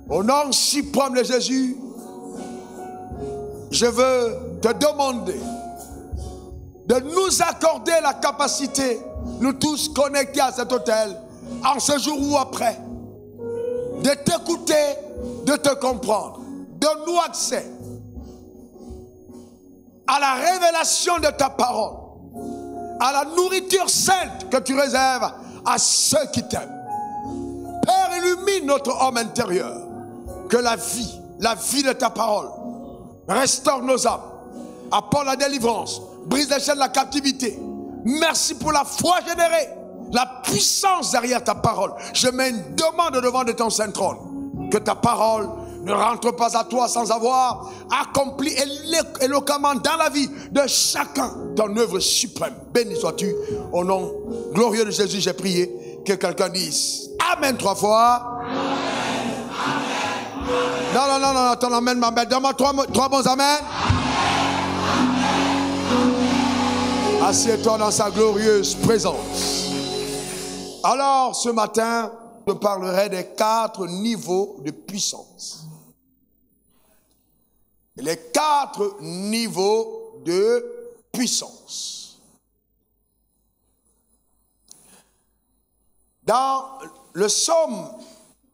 Au nom suprême de Jésus, je veux te demander de nous accorder la capacité, nous tous connectés à cet hôtel, en ce jour ou après, de t'écouter, de te comprendre. Donne-nous accès à la révélation de ta parole, à la nourriture sainte que tu réserves à ceux qui t'aiment. Père, illumine notre homme intérieur, que la vie de ta parole, restaure nos âmes, apporte la délivrance, brise les chaînes de la captivité. Merci pour la foi générée, la puissance derrière ta parole. Je mets une demande devant de ton saint trône, que ta parole ne rentre pas à toi sans avoir accompli éloquemment dans la vie de chacun ton œuvre suprême. Béni sois-tu. Au nom glorieux de Jésus, j'ai prié. Que quelqu'un dise Amen 3 fois. Amen, amen, amen. Non, ton amen m'embête. Donne-moi 3 bons amen. Assieds-toi dans sa glorieuse présence. Alors, ce matin, je parlerai des 4 niveaux de puissance. Les 4 niveaux de puissance. Dans le psaume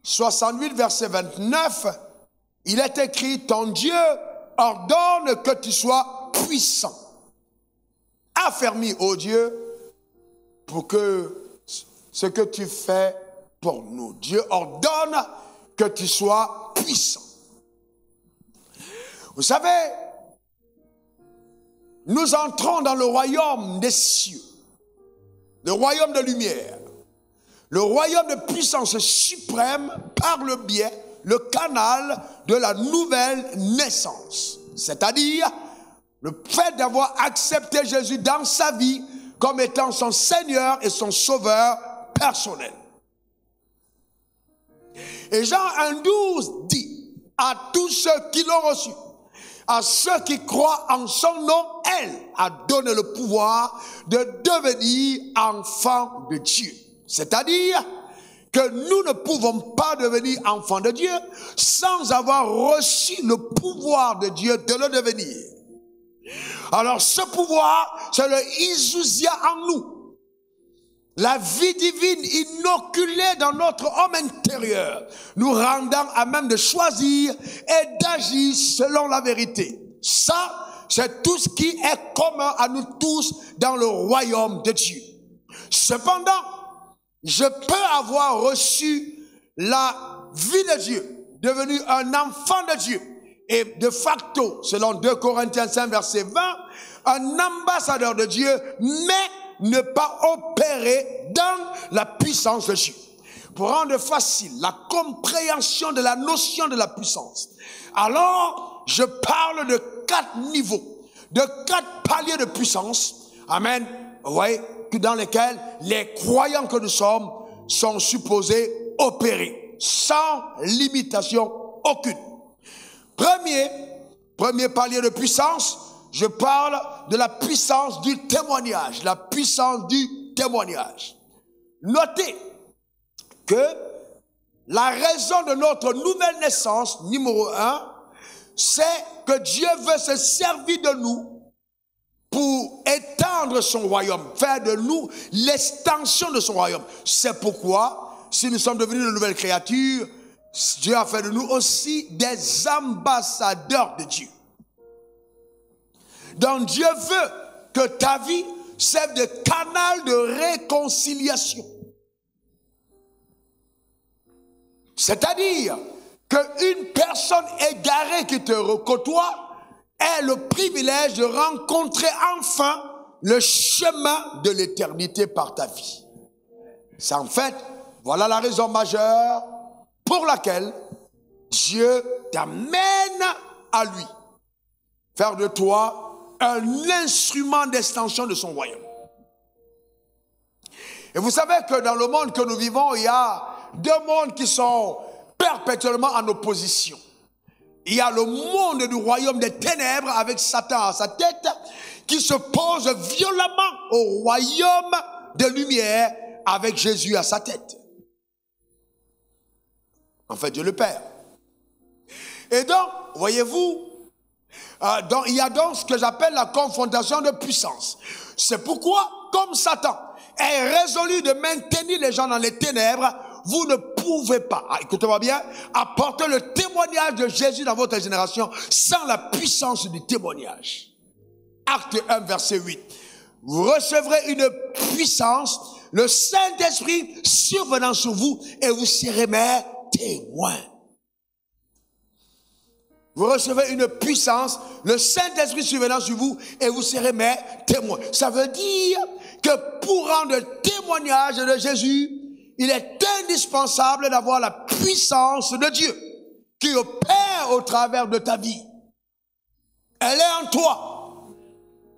68, verset 29, il est écrit, ton Dieu ordonne que tu sois puissant. Affermis, ô Dieu, pour que ce que tu fais pour nous. Dieu ordonne que tu sois puissant. Vous savez, nous entrons dans le royaume des cieux, le royaume de lumière, le royaume de puissance suprême par le biais, le canal de la nouvelle naissance. C'est-à-dire le fait d'avoir accepté Jésus dans sa vie comme étant son Seigneur et son Sauveur personnel. Et Jean 1,12 dit à tous ceux qui l'ont reçu, à ceux qui croient en son nom, elle a donné le pouvoir de devenir enfants de Dieu. C'est-à-dire que nous ne pouvons pas devenir enfants de Dieu sans avoir reçu le pouvoir de Dieu de le devenir. Alors ce pouvoir, c'est le Isousia en nous. La vie divine inoculée dans notre homme intérieur, nous rendant à même de choisir et d'agir selon la vérité. Ça, c'est tout ce qui est commun à nous tous dans le royaume de Dieu. Cependant, je peux avoir reçu la vie de Dieu, devenu un enfant de Dieu, et de facto, selon 2 Corinthiens 5, verset 20, un ambassadeur de Dieu, mais ne pas opérer dans la puissance de Dieu. Pour rendre facile la compréhension de la notion de la puissance, alors je parle de 4 niveaux, de 4 paliers de puissance, amen, vous voyez, dans lesquels les croyants que nous sommes sont supposés opérer, sans limitation aucune. Premier palier de puissance, je parle de la puissance du témoignage. La puissance du témoignage. Notez que la raison de notre nouvelle naissance, numéro 1, c'est que Dieu veut se servir de nous pour étendre son royaume, faire de nous l'extension de son royaume. C'est pourquoi, si nous sommes devenus de nouvelles créatures, Dieu a fait de nous aussi des ambassadeurs de Dieu. Donc Dieu veut que ta vie serve de canal de réconciliation. C'est-à-dire qu'une personne égarée qui te côtoie ait le privilège de rencontrer enfin le chemin de l'éternité par ta vie. C'est en fait, voilà la raison majeure pour laquelle Dieu t'amène à lui. Faire de toi un instrument d'extension de son royaume. Et vous savez que dans le monde que nous vivons, il y a 2 mondes qui sont perpétuellement en opposition. Il y a le monde du royaume des ténèbres avec Satan à sa tête qui s'oppose violemment au royaume de lumière avec Jésus à sa tête. En fait, Dieu le Père. Et donc, voyez-vous, il y a donc ce que j'appelle la confrontation de puissance. C'est pourquoi, comme Satan est résolu de maintenir les gens dans les ténèbres, vous ne pouvez pas, écoutez-moi bien, apporter le témoignage de Jésus dans votre génération sans la puissance du témoignage. Acte 1, verset 8. Vous recevrez une puissance, le Saint-Esprit survenant sur vous, et vous serez mes témoins. Vous recevez une puissance, le Saint-Esprit survenant sur vous, et vous serez mes témoins. Ça veut dire que pour rendre témoignage de Jésus, il est indispensable d'avoir la puissance de Dieu qui opère au travers de ta vie. Elle est en toi.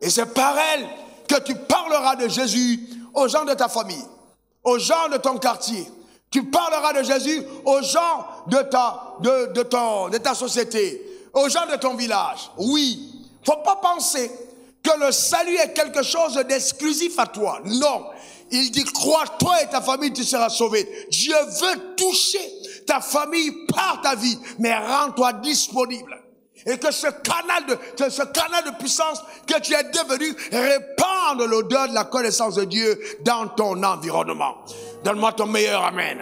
Et c'est par elle que tu parleras de Jésus aux gens de ta famille, aux gens de ton quartier. Tu parleras de Jésus aux gens de ta société, aux gens de ton village. Oui, il ne faut pas penser que le salut est quelque chose d'exclusif à toi. Non, il dit, crois toi et ta famille, tu seras sauvé. Dieu veut toucher ta famille par ta vie, mais rends-toi disponible. Et que ce canal de puissance que tu es devenu répande l'odeur de la connaissance de Dieu dans ton environnement. Donne-moi ton meilleur amen.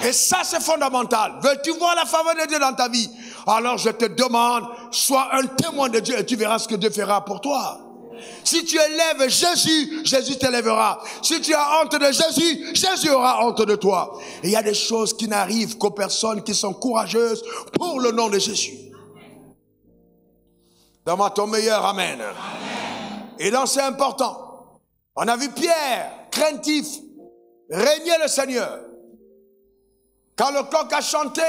Et ça, c'est fondamental. Veux-tu voir la faveur de Dieu dans ta vie? Alors je te demande, sois un témoin de Dieu et tu verras ce que Dieu fera pour toi. Si tu élèves Jésus, Jésus t'élèvera. Si tu as honte de Jésus, Jésus aura honte de toi. Et il y a des choses qui n'arrivent qu'aux personnes qui sont courageuses pour le nom de Jésus. Donne-moi ton meilleur amen. Amen. Et donc c'est important. On a vu Pierre, craintif, régner le Seigneur. Quand le coq a chanté,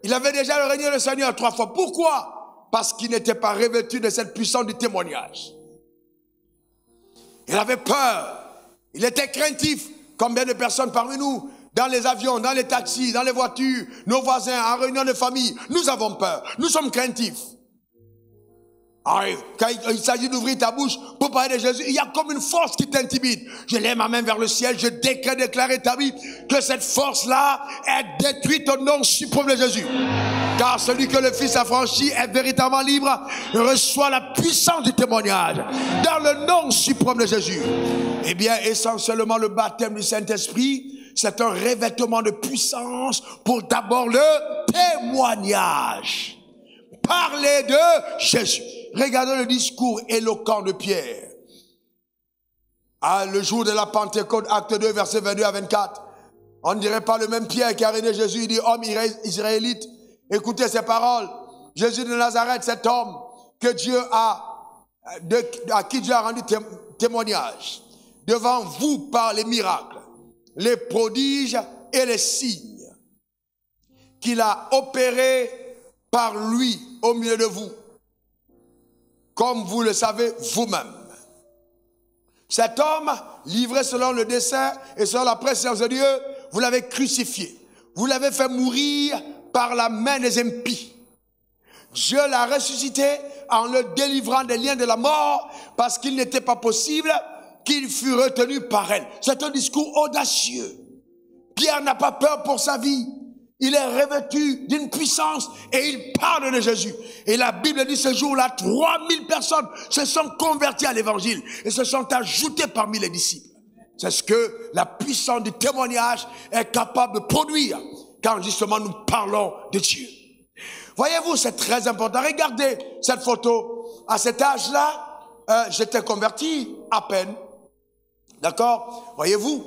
il avait déjà régné le Seigneur 3 fois. Pourquoi? Parce qu'il n'était pas revêtu de cette puissance du témoignage. Il avait peur. Il était craintif. Combien de personnes parmi nous, dans les avions, dans les taxis, dans les voitures, nos voisins, en réunion de famille, nous avons peur. Nous sommes craintifs. Quand il s'agit d'ouvrir ta bouche pour parler de Jésus, il y a comme une force qui t'intimide. Je lève ma main vers le ciel, je déclare et établis que cette force-là est détruite au nom suprême de Jésus. Car celui que le Fils a franchi est véritablement libre, reçoit la puissance du témoignage dans le nom suprême de Jésus. Eh bien, essentiellement, le baptême du Saint-Esprit, c'est un revêtement de puissance pour d'abord le témoignage. Parler de Jésus. Regardez le discours éloquent de Pierre. Le jour de la Pentecôte, acte 2, verset 22 à 24. On ne dirait pas le même Pierre qui a régné Jésus. Il dit, homme israélite, écoutez ces paroles. Jésus de Nazareth, cet homme que Dieu à qui Dieu a rendu témoignage devant vous par les miracles, les prodiges et les signes qu'il a opérés par lui au milieu de vous, comme vous le savez vous-même. Cet homme, livré selon le dessein et selon la préscience de Dieu, vous l'avez crucifié. Vous l'avez fait mourir par la main des impies. Dieu l'a ressuscité en le délivrant des liens de la mort parce qu'il n'était pas possible qu'il fût retenu par elle. C'est un discours audacieux. Pierre n'a pas peur pour sa vie. Il est revêtu d'une puissance et il parle de Jésus. Et la Bible dit ce jour-là, 3000 personnes se sont converties à l'évangile et se sont ajoutées parmi les disciples. C'est ce que la puissance du témoignage est capable de produire quand justement nous parlons de Dieu. Voyez-vous, c'est très important. Regardez cette photo. À cet âge-là, j'étais converti à peine. D'accord? Voyez-vous?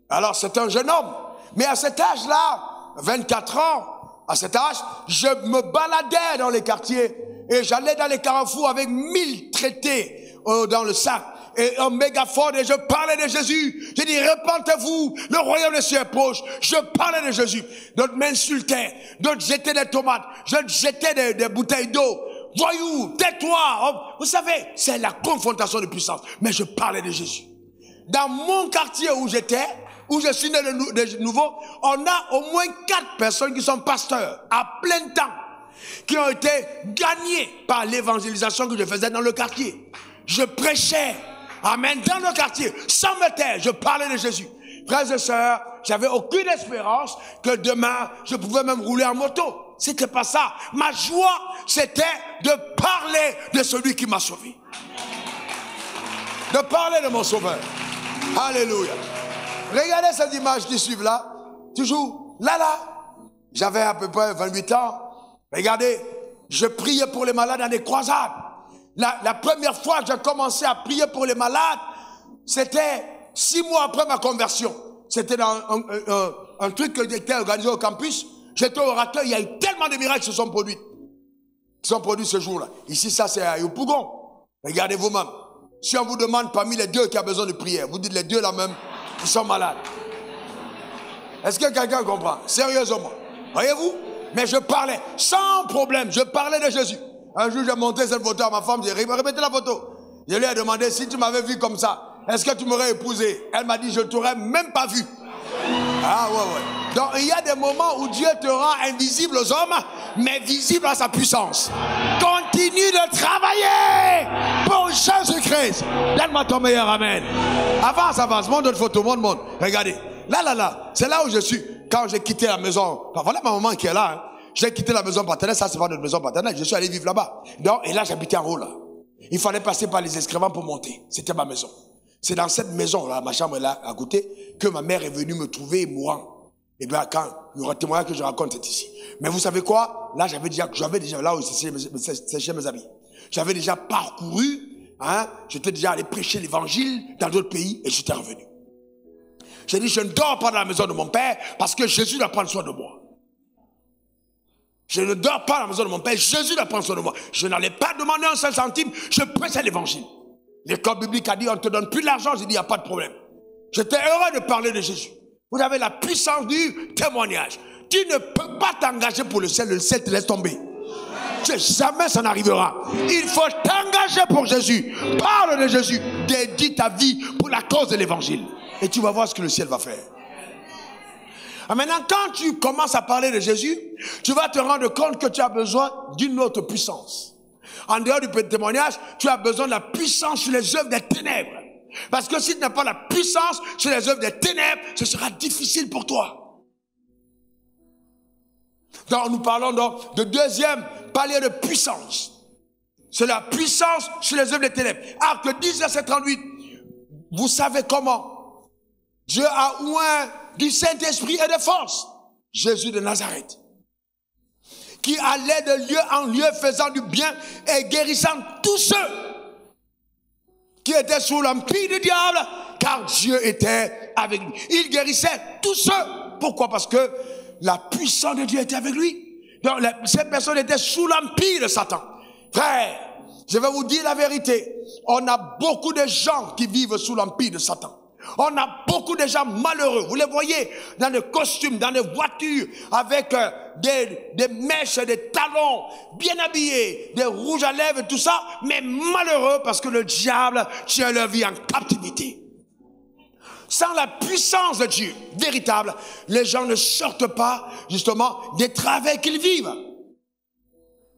Alors c'est un jeune homme. Mais à cet âge-là, 24 ans, à cet âge, je me baladais dans les quartiers et j'allais dans les carrefours avec 1000 traités dans le sac et un mégaphone et je parlais de Jésus. Je dis, repentez-vous, le royaume des cieux est proche. Je parlais de Jésus. D'autres m'insultaient, d'autres jetaient des tomates, d'autres jetaient des bouteilles d'eau. Voyou, tais-toi. Vous savez, c'est la confrontation de puissance. Mais je parlais de Jésus. Dans mon quartier où j'étais, où je suis né de nouveau, on a au moins 4 personnes qui sont pasteurs à plein temps, qui ont été gagnés par l'évangélisation que je faisais dans le quartier. Je prêchais, amen, dans le quartier, sans me taire, je parlais de Jésus. Frères et sœurs, j'avais aucune espérance que demain, je pouvais même rouler en moto. C'était pas ça. Ma joie, c'était de parler de celui qui m'a sauvé. De parler de mon sauveur. Alléluia. Regardez cette image qui suit là. Toujours là. J'avais à peu près 28 ans. Regardez, je priais pour les malades dans des croisades. La première fois que j'ai commencé à prier pour les malades, c'était 6 mois après ma conversion. C'était dans un truc que j'étais organisé au campus. J'étais orateur, il y a eu tellement de miracles qui se sont produits. Qui sont produits ce jour-là. Ici, ça c'est à Yopougon. Regardez vous-même. Si on vous demande parmi les deux qui a besoin de prière, vous dites les deux là même, qui sont malades. Est-ce que quelqu'un comprend? Sérieusement. Voyez-vous? Mais je parlais sans problème, je parlais de Jésus. Un jour, j'ai montré cette photo à ma femme, j'ai répété la photo. Je lui ai demandé, si tu m'avais vu comme ça, est-ce que tu m'aurais épousé? Elle m'a dit, je ne t'aurais même pas vu. Ah ouais. Donc, il y a des moments où Dieu te rend invisible aux hommes, mais visible à sa puissance. Continue de travailler pour Jésus-Christ. Donne-moi ton meilleur amen. Avance, montre notre photo, montre. Regardez. Là, c'est là où je suis. Quand j'ai quitté la maison, voilà ma maman qui est là. Hein. J'ai quitté la maison paternelle, ça c'est pas notre maison paternelle, je suis allé vivre là-bas. Donc, et là j'habitais en haut là. Il fallait passer par les escrivains pour monter. C'était ma maison. C'est dans cette maison là, ma chambre est là à côté, que ma mère est venue me trouver mourant. Et bien quand il y aura témoignage que je raconte, c'est ici. Mais vous savez quoi? Là j'avais déjà là où c'est chez mes amis. J'avais déjà parcouru, hein, j'étais déjà allé prêcher l'évangile dans d'autres pays et j'étais revenu. J'ai dit, je ne dors pas dans la maison de mon père parce que Jésus doit prendre soin de moi. Je ne dors pas dans la maison de mon père, Jésus doit prendre soin de moi. Je n'allais pas demander un seul centime, je prêchais l'évangile. L'école biblique a dit, on ne te donne plus de l'argent, j'ai dit, il n'y a pas de problème. J'étais heureux de parler de Jésus. Vous avez la puissance du témoignage. Tu ne peux pas t'engager pour le ciel te laisse tomber. Jamais ça n'arrivera. Il faut t'engager pour Jésus. Parle de Jésus. Dédie ta vie pour la cause de l'évangile. Et tu vas voir ce que le ciel va faire. Maintenant, quand tu commences à parler de Jésus, tu vas te rendre compte que tu as besoin d'une autre puissance. En dehors du témoignage, tu as besoin de la puissance sur les œuvres des ténèbres. Parce que si tu n'as pas la puissance sur les œuvres des ténèbres, ce sera difficile pour toi. Donc, nous parlons donc de deuxième palier de puissance. C'est la puissance sur les œuvres des ténèbres. Acte 10, verset 38. Vous savez comment Dieu a oint du Saint-Esprit et de force Jésus de Nazareth, qui allait de lieu en lieu faisant du bien et guérissant tous ceux qui étaient sous l'empire du diable, car Dieu était avec lui. Il guérissait tous ceux. Pourquoi? Parce que la puissance de Dieu était avec lui. Donc cette personne était sous l'empire de Satan. Frère, je vais vous dire la vérité. On a beaucoup de gens qui vivent sous l'empire de Satan. On a beaucoup de gens malheureux. Vous les voyez dans des costumes, dans des voitures, avec des mèches, des talons, bien habillés, des rouges à lèvres et tout ça, mais malheureux parce que le diable tient leur vie en captivité. Sans la puissance de Dieu véritable, les gens ne sortent pas justement des travers qu'ils vivent.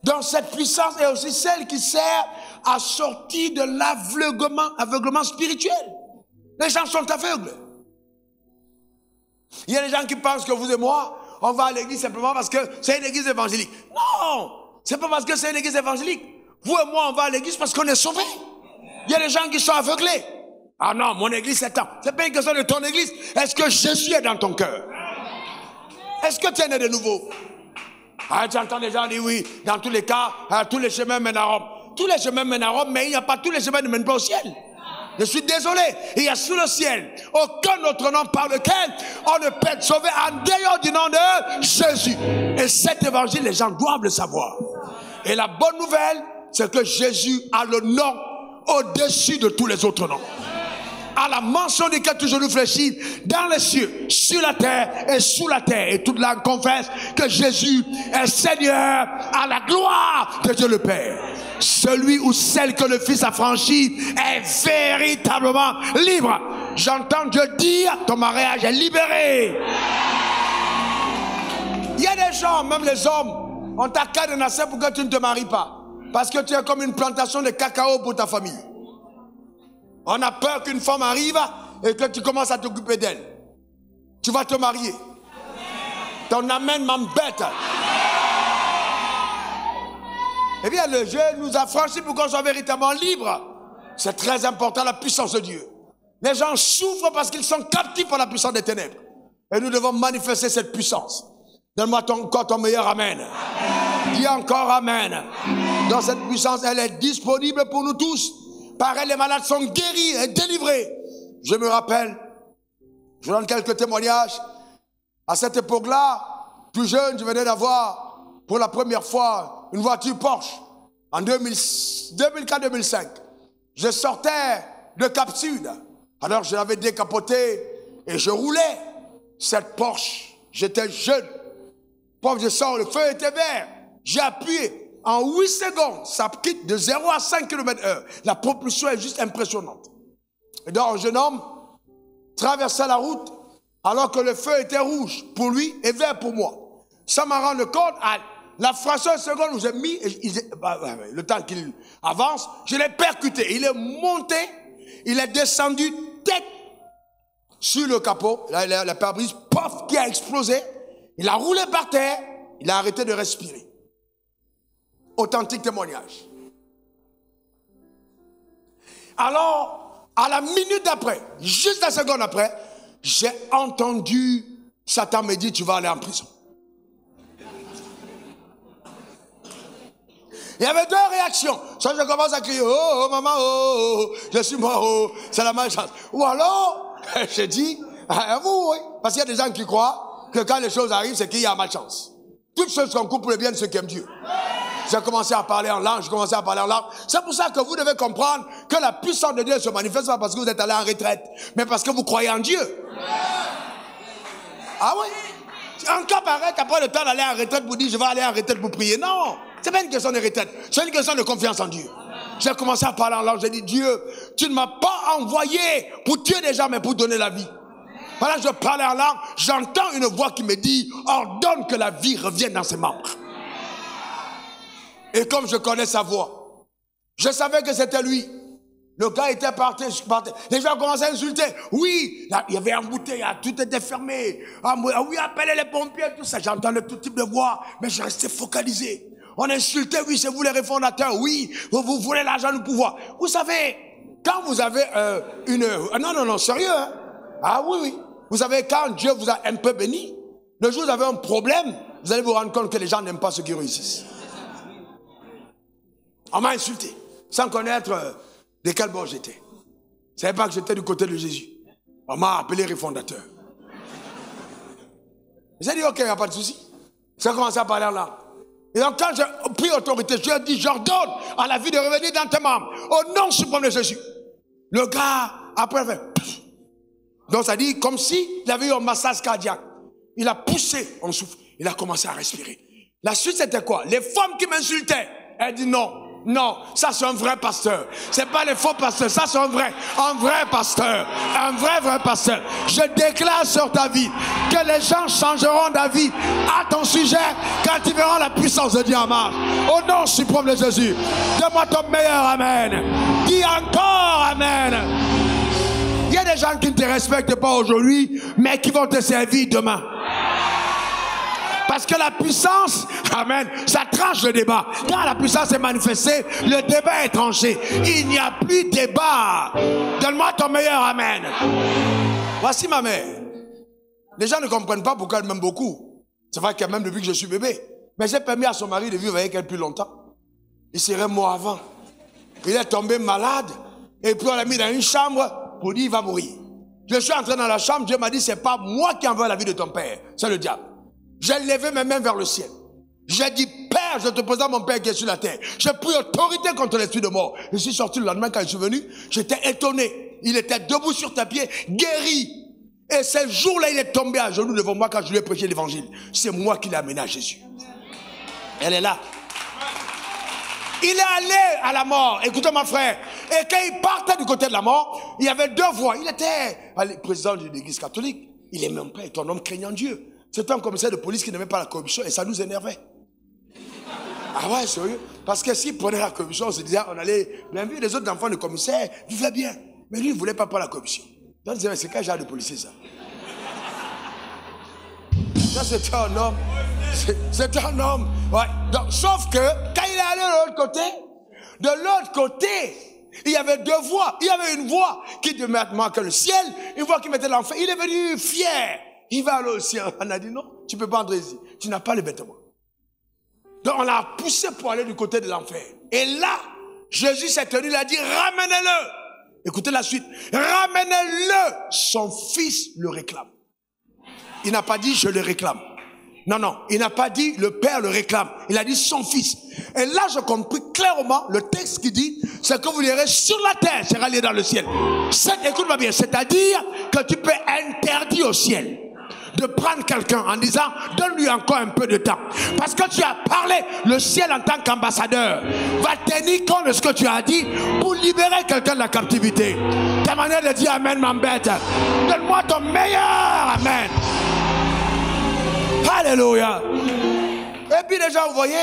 Donc cette puissance est aussi celle qui sert à sortir de l'aveuglement spirituel. Les gens sont aveugles. Il y a des gens qui pensent que vous et moi, on va à l'église simplement parce que c'est une église évangélique. Non, c'est pas parce que c'est une église évangélique. Vous et moi, on va à l'église parce qu'on est sauvés. Il y a des gens qui sont aveuglés. Ah non, mon église c'est tant. C'est pas une question de ton église. Est-ce que Jésus est dans ton cœur? Est-ce que tu es né de nouveau? Ah, tu entends des gens dire oui, dans tous les cas, tous les chemins mènent à Rome. Tous les chemins mènent à Rome, mais il n'y a pas tous les chemins ne mènent pas au ciel. Je suis désolé, il y a sous le ciel aucun autre nom par lequel on ne peut être sauvé en dehors du nom de Jésus. Et cet évangile, les gens doivent le savoir. Et la bonne nouvelle, c'est que Jésus a le nom au-dessus de tous les autres noms. À la mention duquel tout genou fléchit dans les cieux, sur la terre et sous la terre. Et toute langue confesse que Jésus est Seigneur à la gloire de Dieu le Père. Celui ou celle que le Fils a franchi est véritablement libre. J'entends Dieu dire, ton mariage est libéré. Il y a des gens, même les hommes, on t'a cadenassé pour que tu ne te maries pas. Parce que tu es comme une plantation de cacao pour ta famille. On a peur qu'une femme arrive et que tu commences à t'occuper d'elle. Tu vas te marier. Ton amen m'embête. Eh bien, le jeu nous a franchis pour qu'on soit véritablement libre. C'est très important, la puissance de Dieu. Les gens souffrent parce qu'ils sont captifs par la puissance des ténèbres. Et nous devons manifester cette puissance. Donne-moi encore ton meilleur amen. Dis encore amen. Dans cette puissance, elle est disponible pour nous tous. Par elle, les malades sont guéris et délivrés. Je me rappelle, je donne quelques témoignages. À cette époque-là, plus jeune, je venais d'avoir pour la première fois une voiture Porsche en 2004-2005. Je sortais de Cap Sud. Alors je l'avais décapotée et je roulais cette Porsche. J'étais jeune. Pof, je sors, le feu était vert. J'ai appuyé. En 8 secondes, ça quitte de 0 à 5 km/h. La propulsion est juste impressionnante. Et donc, un jeune homme traversait la route alors que le feu était rouge pour lui et vert pour moi. Sans m'en rendre compte, à la fraction de seconde où j'ai mis, le temps qu'il avance, je l'ai percuté. Il est monté, il est descendu tête sur le capot. Là, la pare-brise, pof, qui a explosé. Il a roulé par terre, il a arrêté de respirer. Authentique témoignage. Alors, à la minute d'après, juste la seconde après, j'ai entendu Satan me dire, tu vas aller en prison. Il y avait deux réactions. Soit je commence à crier, oh, oh maman, oh, oh, je suis mort, oh, c'est la malchance. Ou alors, j'ai dit, ah, vous, oui. Parce qu'il y a des gens qui croient que quand les choses arrivent, c'est qu'il y a malchance. Toutes choses concourent pour le bien de ceux qui aiment Dieu. J'ai commencé à parler en langue, C'est pour ça que vous devez comprendre que la puissance de Dieu se manifeste pas parce que vous êtes allé en retraite, mais parce que vous croyez en Dieu. Ah oui? En cas pareil, t'as pas le temps d'aller en retraite pour dire je vais aller en retraite pour prier. Non, c'est pas une question de retraite, c'est une question de confiance en Dieu. J'ai commencé à parler en langue, j'ai dit Dieu, tu ne m'as pas envoyé pour tuer des gens, mais pour donner la vie. Voilà, je parlais en langue, j'entends une voix qui me dit ordonne que la vie revienne dans ses membres. Et comme je connais sa voix, je savais que c'était lui. Le gars était parti, je partais. Les gens commençaient à insulter. Oui, là, il y avait un embouteillage, tout était fermé. Ah oui, appelez les pompiers, tout ça. J'entendais tout type de voix, mais je restais focalisé. On insultait, oui, c'est vous les réformateurs, oui, vous voulez l'argent, le pouvoir. Vous savez, quand vous avez non, sérieux, hein? Ah oui. Vous savez, quand Dieu vous a un peu béni, le jour où vous avez un problème, vous allez vous rendre compte que les gens n'aiment pas ceux qui réussissent. On m'a insulté, sans connaître de quel bord j'étais. Je ne savais pas que j'étais du côté de Jésus. On m'a appelé réfondateur. J'ai dit, ok, il n'y a pas de souci. J'ai commencé à parler en langue. Et donc, quand j'ai pris autorité, je lui ai dit, j'ordonne à la vie de revenir dans tes membres, au nom suprême de Jésus. Le gars, après, fait... Donc, ça dit, comme s'il avait eu un massage cardiaque. Il a poussé en souffle. Il a commencé à respirer. La suite, c'était quoi? Les femmes qui m'insultaient, elles disent non. Non, ça c'est un vrai pasteur. C'est pas les faux pasteurs, ça c'est un vrai pasteur. Un vrai pasteur. Je déclare sur ta vie que les gens changeront d'avis à ton sujet quand ils verront la puissance de Dieu en marche. Au nom suprême de Jésus. Donne-moi ton meilleur amen. Dis encore amen. Il y a des gens qui ne te respectent pas aujourd'hui, mais qui vont te servir demain. Parce que la puissance, amen, ça tranche le débat. Quand la puissance est manifestée, le débat est tranché. Il n'y a plus de débat. Donne-moi ton meilleur amen. Voici ma mère. Les gens ne comprennent pas pourquoi elle m'aime beaucoup. C'est vrai qu'elle m'aime depuis que je suis bébé. Mais j'ai permis à son mari de vivre avec elle plus longtemps. Il serait mort avant. Il est tombé malade. Et puis on l'a mis dans une chambre pour dire il va mourir. Je suis entré dans la chambre, Dieu m'a dit c'est pas moi qui envoie la vie de ton père, c'est le diable. J'ai levé mes mains vers le ciel. J'ai dit, Père, je te présente mon Père qui est sur la terre. J'ai pris autorité contre l'esprit de mort. Je suis sorti le lendemain quand je suis venu. J'étais étonné. Il était debout sur tes pieds, guéri. Et ce jour-là, il est tombé à genoux devant moi quand je lui ai prêché l'évangile. C'est moi qui l'ai amené à Jésus. Elle est là. Il est allé à la mort. Écoutez, mon frère. Et quand il partait du côté de la mort, il y avait deux voies. Il était président de l'église catholique. Il est même pas un homme craignant Dieu. C'était un commissaire de police qui n'aimait pas la corruption et ça nous énervait. Ah ouais, sérieux? Parce que s'il prenait la corruption, on se disait, on allait bien vu, les autres enfants de commissaire vivaient bien. Mais lui, il ne voulait pas prendre la corruption. Donc, il disait, c'est quel genre de policier ça? Ça, c'était un homme C'est un homme. Ouais. Donc, sauf que, quand il est allé de l'autre côté, il y avait deux voies. Il y avait une voie qui marquait le ciel, une voie qui mettait l'enfer. Il est venu fier. Il va aller au ciel. On a dit non, tu ne peux pas entrer ici. Tu n'as pas les vêtements. Donc on l'a poussé pour aller du côté de l'enfer. Et là, Jésus s'est tenu, il a dit ramenez-le. Écoutez la suite. Ramenez-le. Son fils le réclame. Il n'a pas dit je le réclame. Non, non, il n'a pas dit le père le réclame. Il a dit son fils. Et là, je compris clairement le texte qui dit, c'est que vous lirez sur la terre, sera lié dans le ciel. Écoute-moi bien, c'est-à-dire que tu peux interdire au ciel de prendre quelqu'un en disant, donne-lui encore un peu de temps. Parce que tu as parlé, le ciel en tant qu'ambassadeur va tenir compte de ce que tu as dit pour libérer quelqu'un de la captivité. Ta manière de dire amen m'embête. Donne-moi ton meilleur amen. Alléluia. Et puis déjà, vous voyez,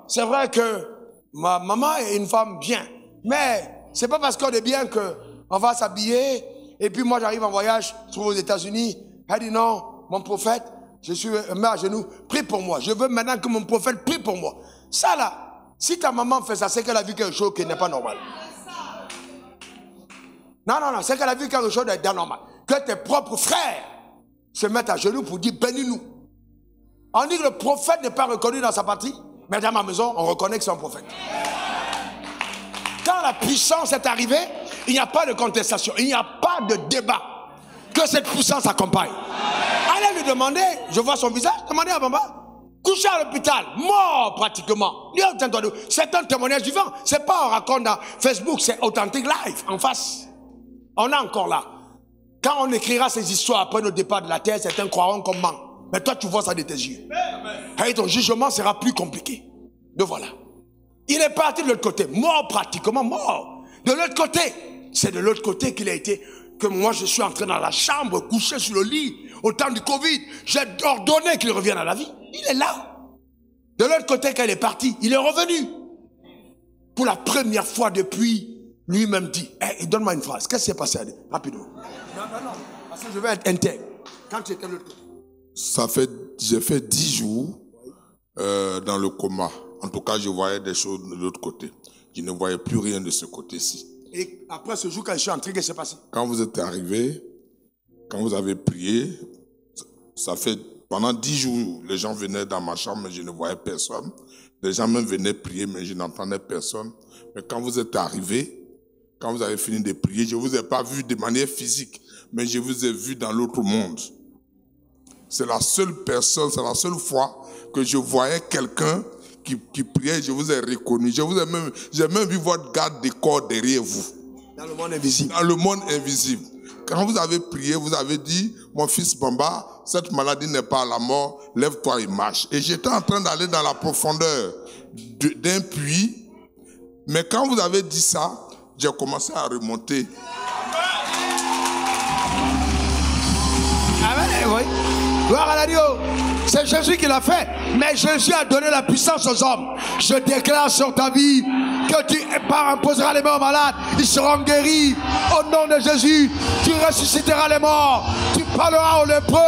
c'est vrai que ma maman est une femme bien. Mais c'est pas parce qu'on est bien qu'on va s'habiller. Et puis moi, j'arrive en voyage, je trouve aux États-Unis. Elle dit non, mon prophète, je suis mets à genoux, prie pour moi. Je veux maintenant que mon prophète prie pour moi. Ça là, si ta maman fait ça, c'est qu'elle a vu quelque chose qui n'est pas normal. Non, non, non, c'est qu'elle a vu quelque chose d'anormal. Que tes propres frères se mettent à genoux pour dire bénis-nous. On dit que le prophète n'est pas reconnu dans sa patrie, mais dans ma maison, on reconnaît que c'est un prophète. Quand la puissance est arrivée, il n'y a pas de contestation, il n'y a pas de débat. Que cette puissance accompagne. Allez lui demander, je vois son visage, demandez à maman, couché à l'hôpital, mort pratiquement. C'est un témoignage vivant. C'est pas un raconte dans Facebook, c'est authentique live, en face. On est encore là. Quand on écrira ces histoires après notre départ de la terre, certains croiront qu'on ment. Mais toi, tu vois ça de tes yeux. Et ton jugement sera plus compliqué. Donc voilà. Il est parti de l'autre côté, mort pratiquement, mort. De l'autre côté, c'est de l'autre côté qu'il a été, que moi je suis entré dans la chambre, couché sur le lit, au temps du Covid. J'ai ordonné qu'il revienne à la vie. Il est là. De l'autre côté, quand il est parti, il est revenu. Pour la première fois depuis, lui-même dit, hey, donne-moi une phrase. Qu'est-ce qui s'est passé? Rapidement. Non, non, non. Parce que je vais être intègre. Quand tu étais de l'autre côté. J'ai fait 10 jours dans le coma. En tout cas, je voyais des choses de l'autre côté. Je ne voyais plus rien de ce côté-ci. Et après ce jour, quand je suis entré, qu'est-ce qui s'est passé? Quand vous êtes arrivé, quand vous avez prié, ça fait pendant 10 jours, les gens venaient dans ma chambre, mais je ne voyais personne. Les gens même venaient prier, mais je n'entendais personne. Mais quand vous êtes arrivé, quand vous avez fini de prier, je ne vous ai pas vu de manière physique, mais je vous ai vu dans l'autre monde. C'est la seule personne, c'est la seule fois que je voyais quelqu'un qui priait, je vous ai reconnu. J'ai même vu votre garde de corps derrière vous. Dans le monde invisible. Dans le monde invisible. Quand vous avez prié, vous avez dit, mon fils Bamba, cette maladie n'est pas à la mort, lève-toi et marche. Et j'étais en train d'aller dans la profondeur d'un puits. Mais quand vous avez dit ça, j'ai commencé à remonter. Amen, oui. Gloire à la Dieu. C'est Jésus qui l'a fait. Mais Jésus a donné la puissance aux hommes. Je déclare sur ta vie que tu imposeras les mains aux malades. Ils seront guéris. Au nom de Jésus, tu ressusciteras les morts. Tu parleras aux lépreux.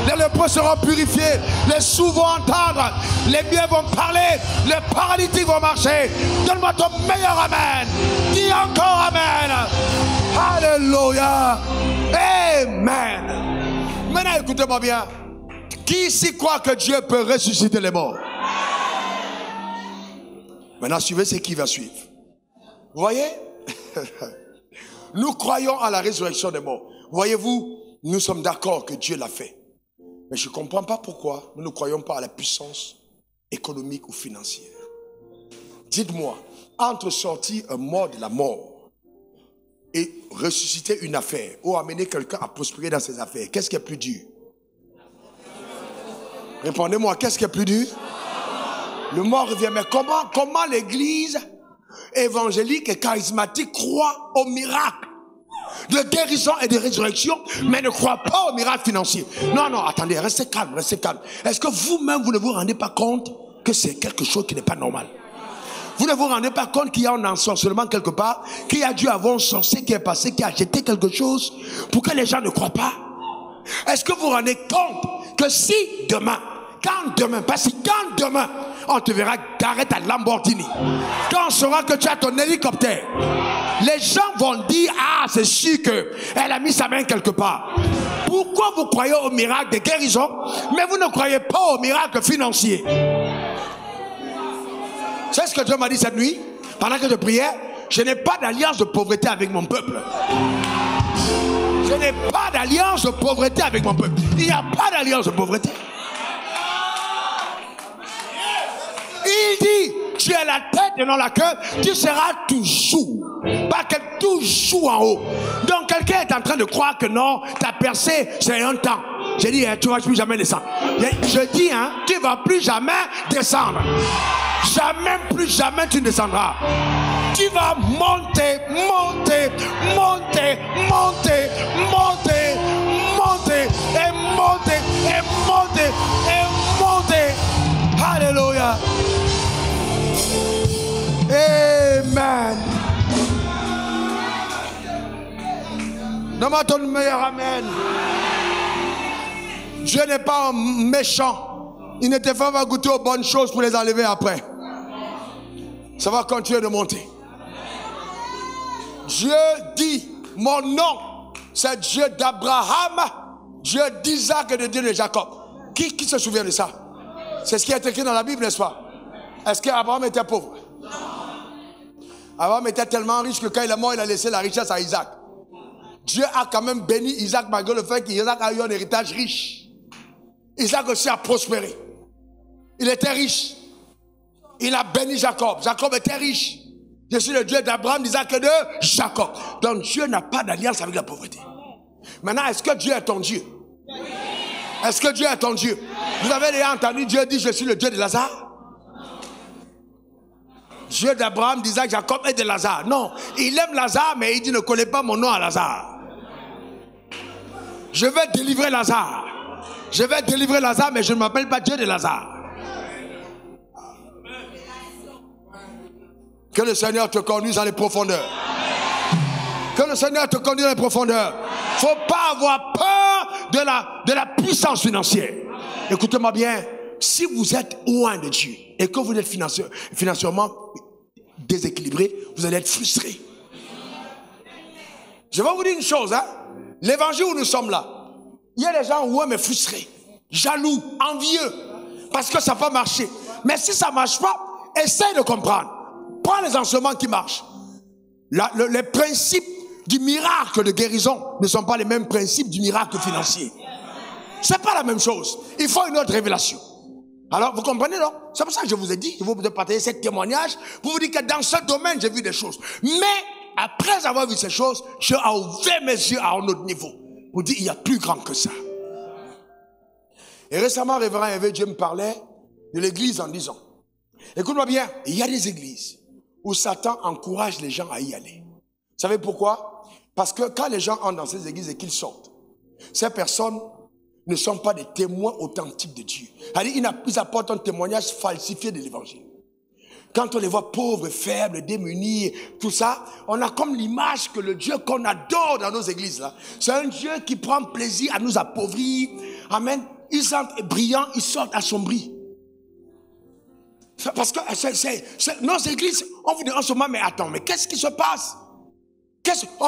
Les lépreux seront purifiés. Les sourds vont entendre. Les muets vont parler. Les paralytiques vont marcher. Donne-moi ton meilleur amen. Dis encore amen. Alléluia. Amen. Maintenant, écoutez-moi bien. Qui ici croit que Dieu peut ressusciter les morts? Maintenant, suivez ce qui va suivre. Vous voyez? Nous croyons à la résurrection des morts. Voyez-vous, nous sommes d'accord que Dieu l'a fait. Mais je ne comprends pas pourquoi nous ne croyons pas à la puissance économique ou financière. Dites-moi, entre sortir un mort de la mort et ressusciter une affaire ou amener quelqu'un à prospérer dans ses affaires, qu'est-ce qui est plus dur? Répondez-moi, qu'est-ce qui est plus dur? Le mort revient. Mais comment l'église évangélique et charismatique croit au miracle de guérison et de résurrection, mais ne croit pas au miracle financier? Non, non, attendez, restez calme, restez calme. Est-ce que vous-même, vous ne vous rendez pas compte que c'est quelque chose qui n'est pas normal? Vous ne vous rendez pas compte qu'il y a un ensorcellement quelque part, qu'il y a dû avoir un sorcier qui est passé, qui a jeté quelque chose pour que les gens ne croient pas? Est-ce que vous vous rendez compte que si demain, quand demain, parce que quand demain, on te verra garer ta Lamborghini, quand on saura que tu as ton hélicoptère, les gens vont dire, ah, c'est sûr qu'elle a mis sa main quelque part. Pourquoi vous croyez au miracle de guérison, mais vous ne croyez pas au miracle financier? C'est ce que Dieu m'a dit cette nuit, pendant que je priais. Je n'ai pas d'alliance de pauvreté avec mon peuple. Je n'ai pas d'alliance de pauvreté avec mon peuple. Il n'y a pas d'alliance de pauvreté. Il dit, tu es la tête et non la queue, tu seras toujours. Pas toujours en haut. Donc quelqu'un est en train de croire que non, ta percée, c'est un temps. J'ai dit, tu ne vas plus jamais descendre. Je dis, tu ne vas plus jamais descendre. Jamais, plus jamais tu ne descendras. Tu vas monter, monter, monter, monter, monter, monter, et monter, et monter, et monter. Alléluia. Amen. Donne-moi ton meilleur amen. Dieu n'est pas un méchant. Il ne te fait pas goûter aux bonnes choses pour les enlever après. Ça va continuer de monter. Dieu dit, mon nom, c'est Dieu d'Abraham, Dieu d'Isaac et de Dieu de Jacob. Qui se souvient de ça? C'est ce qui est écrit dans la Bible, n'est-ce pas? Est-ce qu'Abraham était pauvre? Abraham était tellement riche que quand il est mort, il a laissé la richesse à Isaac. Dieu a quand même béni Isaac malgré le fait qu'Isaac a eu un héritage riche. Isaac aussi a prospéré. Il était riche. Il a béni Jacob. Jacob était riche. Je suis le Dieu d'Abraham, d'Isaac et de Jacob. Donc Dieu n'a pas d'alliance avec la pauvreté. Maintenant, est-ce que Dieu est ton Dieu? Est-ce que Dieu est ton Dieu? Vous avez déjà entendu Dieu dire, je suis le Dieu de Lazare? Dieu d'Abraham, d'Isaac, Jacob et de Lazare. Non, il aime Lazare, mais il dit, ne connais pas mon nom à Lazare. Je vais délivrer Lazare. Je vais délivrer Lazare, mais je ne m'appelle pas Dieu de Lazare. Que le Seigneur te conduise dans les profondeurs. Que le Seigneur te conduise dans les profondeurs. Il ne faut pas avoir peur de la puissance financière. Écoutez-moi bien. Si vous êtes loin de Dieu et que vous êtes financièrement déséquilibré, vous allez être frustré. Je vais vous dire une chose. L'évangile où nous sommes là, il y a des gens mais frustrés, jaloux, envieux, parce que ça n'a pas marché. Mais si ça ne marche pas, essaye de comprendre. Prends les enseignements qui marchent. Les principes du miracle de guérison ne sont pas les mêmes principes du miracle financier. Ce n'est pas la même chose. Il faut une autre révélation. Alors, vous comprenez, non? C'est pour ça que je vous ai dit, je vais vous partager ce témoignage pour vous dire que dans ce domaine, j'ai vu des choses. Mais, après avoir vu ces choses, Dieu a ouvert mes yeux à un autre niveau. Pour dire, il y a plus grand que ça. Et récemment, révérend Hervé Dieu me parlait de l'église en disant, écoute-moi bien, il y a des églises où Satan encourage les gens à y aller. Vous savez pourquoi? Parce que quand les gens entrent dans ces églises et qu'ils sortent, ces personnes ne sont pas des témoins authentiques de Dieu. Ils apportent un témoignage falsifié de l'évangile. Quand on les voit pauvres, faibles, démunis, tout ça, on a comme l'image que le Dieu qu'on adore dans nos églises là, c'est un Dieu qui prend plaisir à nous appauvrir. Amen. Ils entrent brillants, ils sortent assombris. Parce que nos églises, on vous dit en ce moment, mais attends, mais qu'est-ce qui se passe?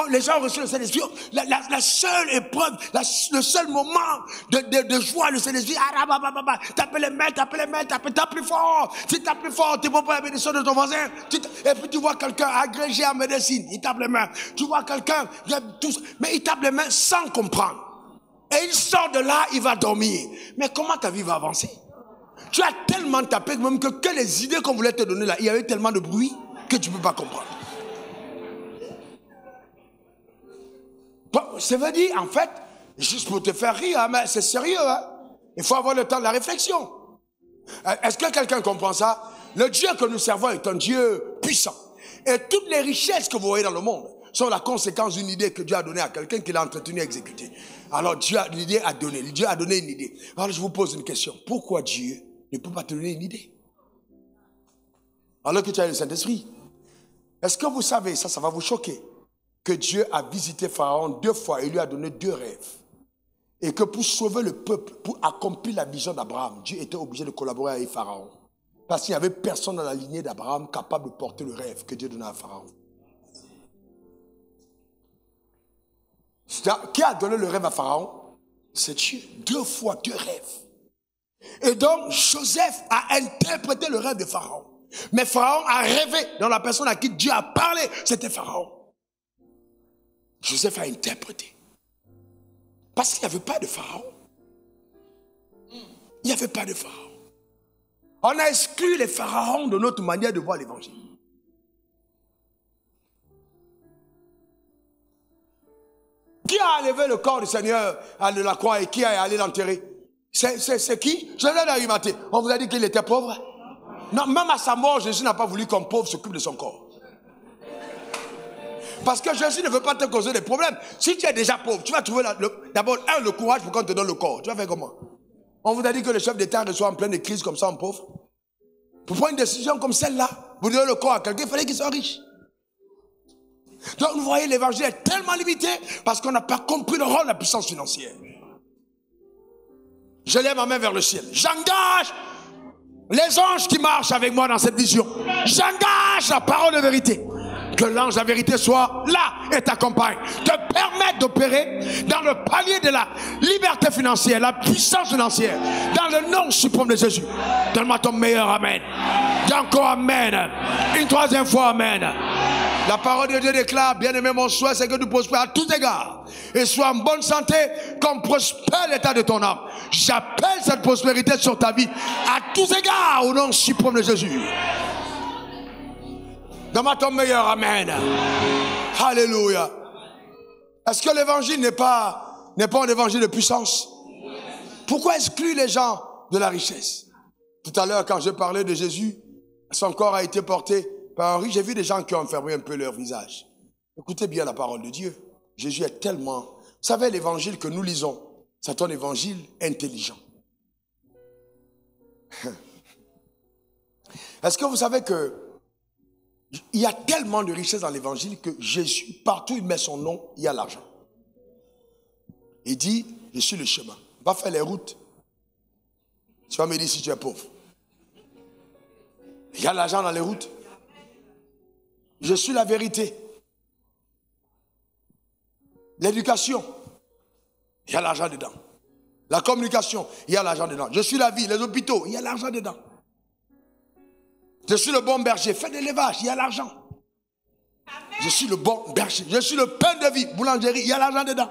Les gens ont reçu le Saint-Esprit. La seule épreuve, le seul moment de joie, le Saint-Esprit, tape les mains, tape plus fort. Si tape plus fort, tu ne peux pas la bénédiction de ton voisin. Et puis tu vois quelqu'un agrégé en médecine, il tape les mains. Tu vois quelqu'un, mais il tape les mains sans comprendre. Et il sort de là, il va dormir. Mais comment ta vie va avancer? Tu as tellement tapé même que les idées qu'on voulait te donner là, il y avait tellement de bruit que tu ne peux pas comprendre. Ça veut dire, en fait, juste pour te faire rire, mais c'est sérieux, il faut avoir le temps de la réflexion. Est-ce que quelqu'un comprend ça? Le Dieu que nous servons est un Dieu puissant. Et toutes les richesses que vous voyez dans le monde sont la conséquence d'une idée que Dieu a donnée à quelqu'un qui l'a entretenu et exécuté. Alors Dieu a donné une idée. Alors je vous pose une question. Pourquoi Dieu ne peut pas te donner une idée? Alors que tu as le Saint-Esprit. Est-ce que vous savez, ça va vous choquer, que Dieu a visité Pharaon 2 fois et lui a donné 2 rêves. Et que pour sauver le peuple, pour accomplir la vision d'Abraham, Dieu était obligé de collaborer avec Pharaon. Parce qu'il n'y avait personne dans la lignée d'Abraham capable de porter le rêve que Dieu donnait à Pharaon. Qui a donné le rêve à Pharaon? C'est Dieu. 2 fois, 2 rêves. Et donc, Joseph a interprété le rêve de Pharaon. Mais Pharaon a rêvé dans la personne à qui Dieu a parlé. C'était Pharaon. Joseph a interprété. Parce qu'il n'y avait pas de Pharaon. Il n'y avait pas de Pharaon. On a exclu les pharaons de notre manière de voir l'évangile. Qui a enlevé le corps du Seigneur de la croix et qui est allé l'enterrer? C'est qui? Joseph d'Arimathée. On vous a dit qu'il était pauvre? Non, même à sa mort, Jésus n'a pas voulu qu'un pauvre s'occupe de son corps. Parce que Jésus ne veut pas te causer des problèmes. Si tu es déjà pauvre, tu vas trouver d'abord le courage pour qu'on te donne le corps. Tu vas faire comment? On vous a dit que le chef d'État reçoit en pleine crise comme ça, en pauvre. Pour prendre une décision comme celle-là, vous donnez le corps à quelqu'un, il fallait qu'il soit riche. Donc vous voyez, l'évangile est tellement limité parce qu'on n'a pas compris le rôle de la puissance financière. Je lève ma main vers le ciel. J'engage les anges qui marchent avec moi dans cette vision. J'engage la parole de vérité. Que l'ange de la vérité soit là et t'accompagne. Te permettre d'opérer dans le palier de la liberté financière, la puissance financière. Dans le nom suprême de Jésus. Donne-moi ton meilleur amen. Dis encore amen. Une 3e fois amen. La parole de Dieu déclare, bien-aimé, mon souhait, c'est que tu prospères à tous égards. Et sois en bonne santé, comme prospère l'état de ton âme. J'appelle cette prospérité sur ta vie à tous égards au nom suprême de Jésus. Donne-moi ton meilleur amen. Alléluia. Est-ce que l'évangile n'est pas un évangile de puissance? Pourquoi exclure les gens de la richesse? Tout à l'heure, quand je parlais de Jésus, son corps a été porté par un riche. J'ai vu des gens qui ont fermé un peu leur visage. Écoutez bien la parole de Dieu. Jésus est tellement... Vous savez, l'évangile que nous lisons, c'est un évangile intelligent. Est-ce que vous savez que il y a tellement de richesse dans l'évangile que Jésus, partout où il met son nom, il y a l'argent. Il dit, je suis le chemin. Va faire les routes. Tu vas me dire si tu es pauvre. Il y a l'argent dans les routes. Je suis la vérité. L'éducation, il y a l'argent dedans. La communication, il y a l'argent dedans. Je suis la vie, les hôpitaux, il y a l'argent dedans. Je suis le bon berger, fais de l'élevage, il y a l'argent. Je suis le bon berger, je suis le pain de vie, boulangerie, il y a l'argent dedans.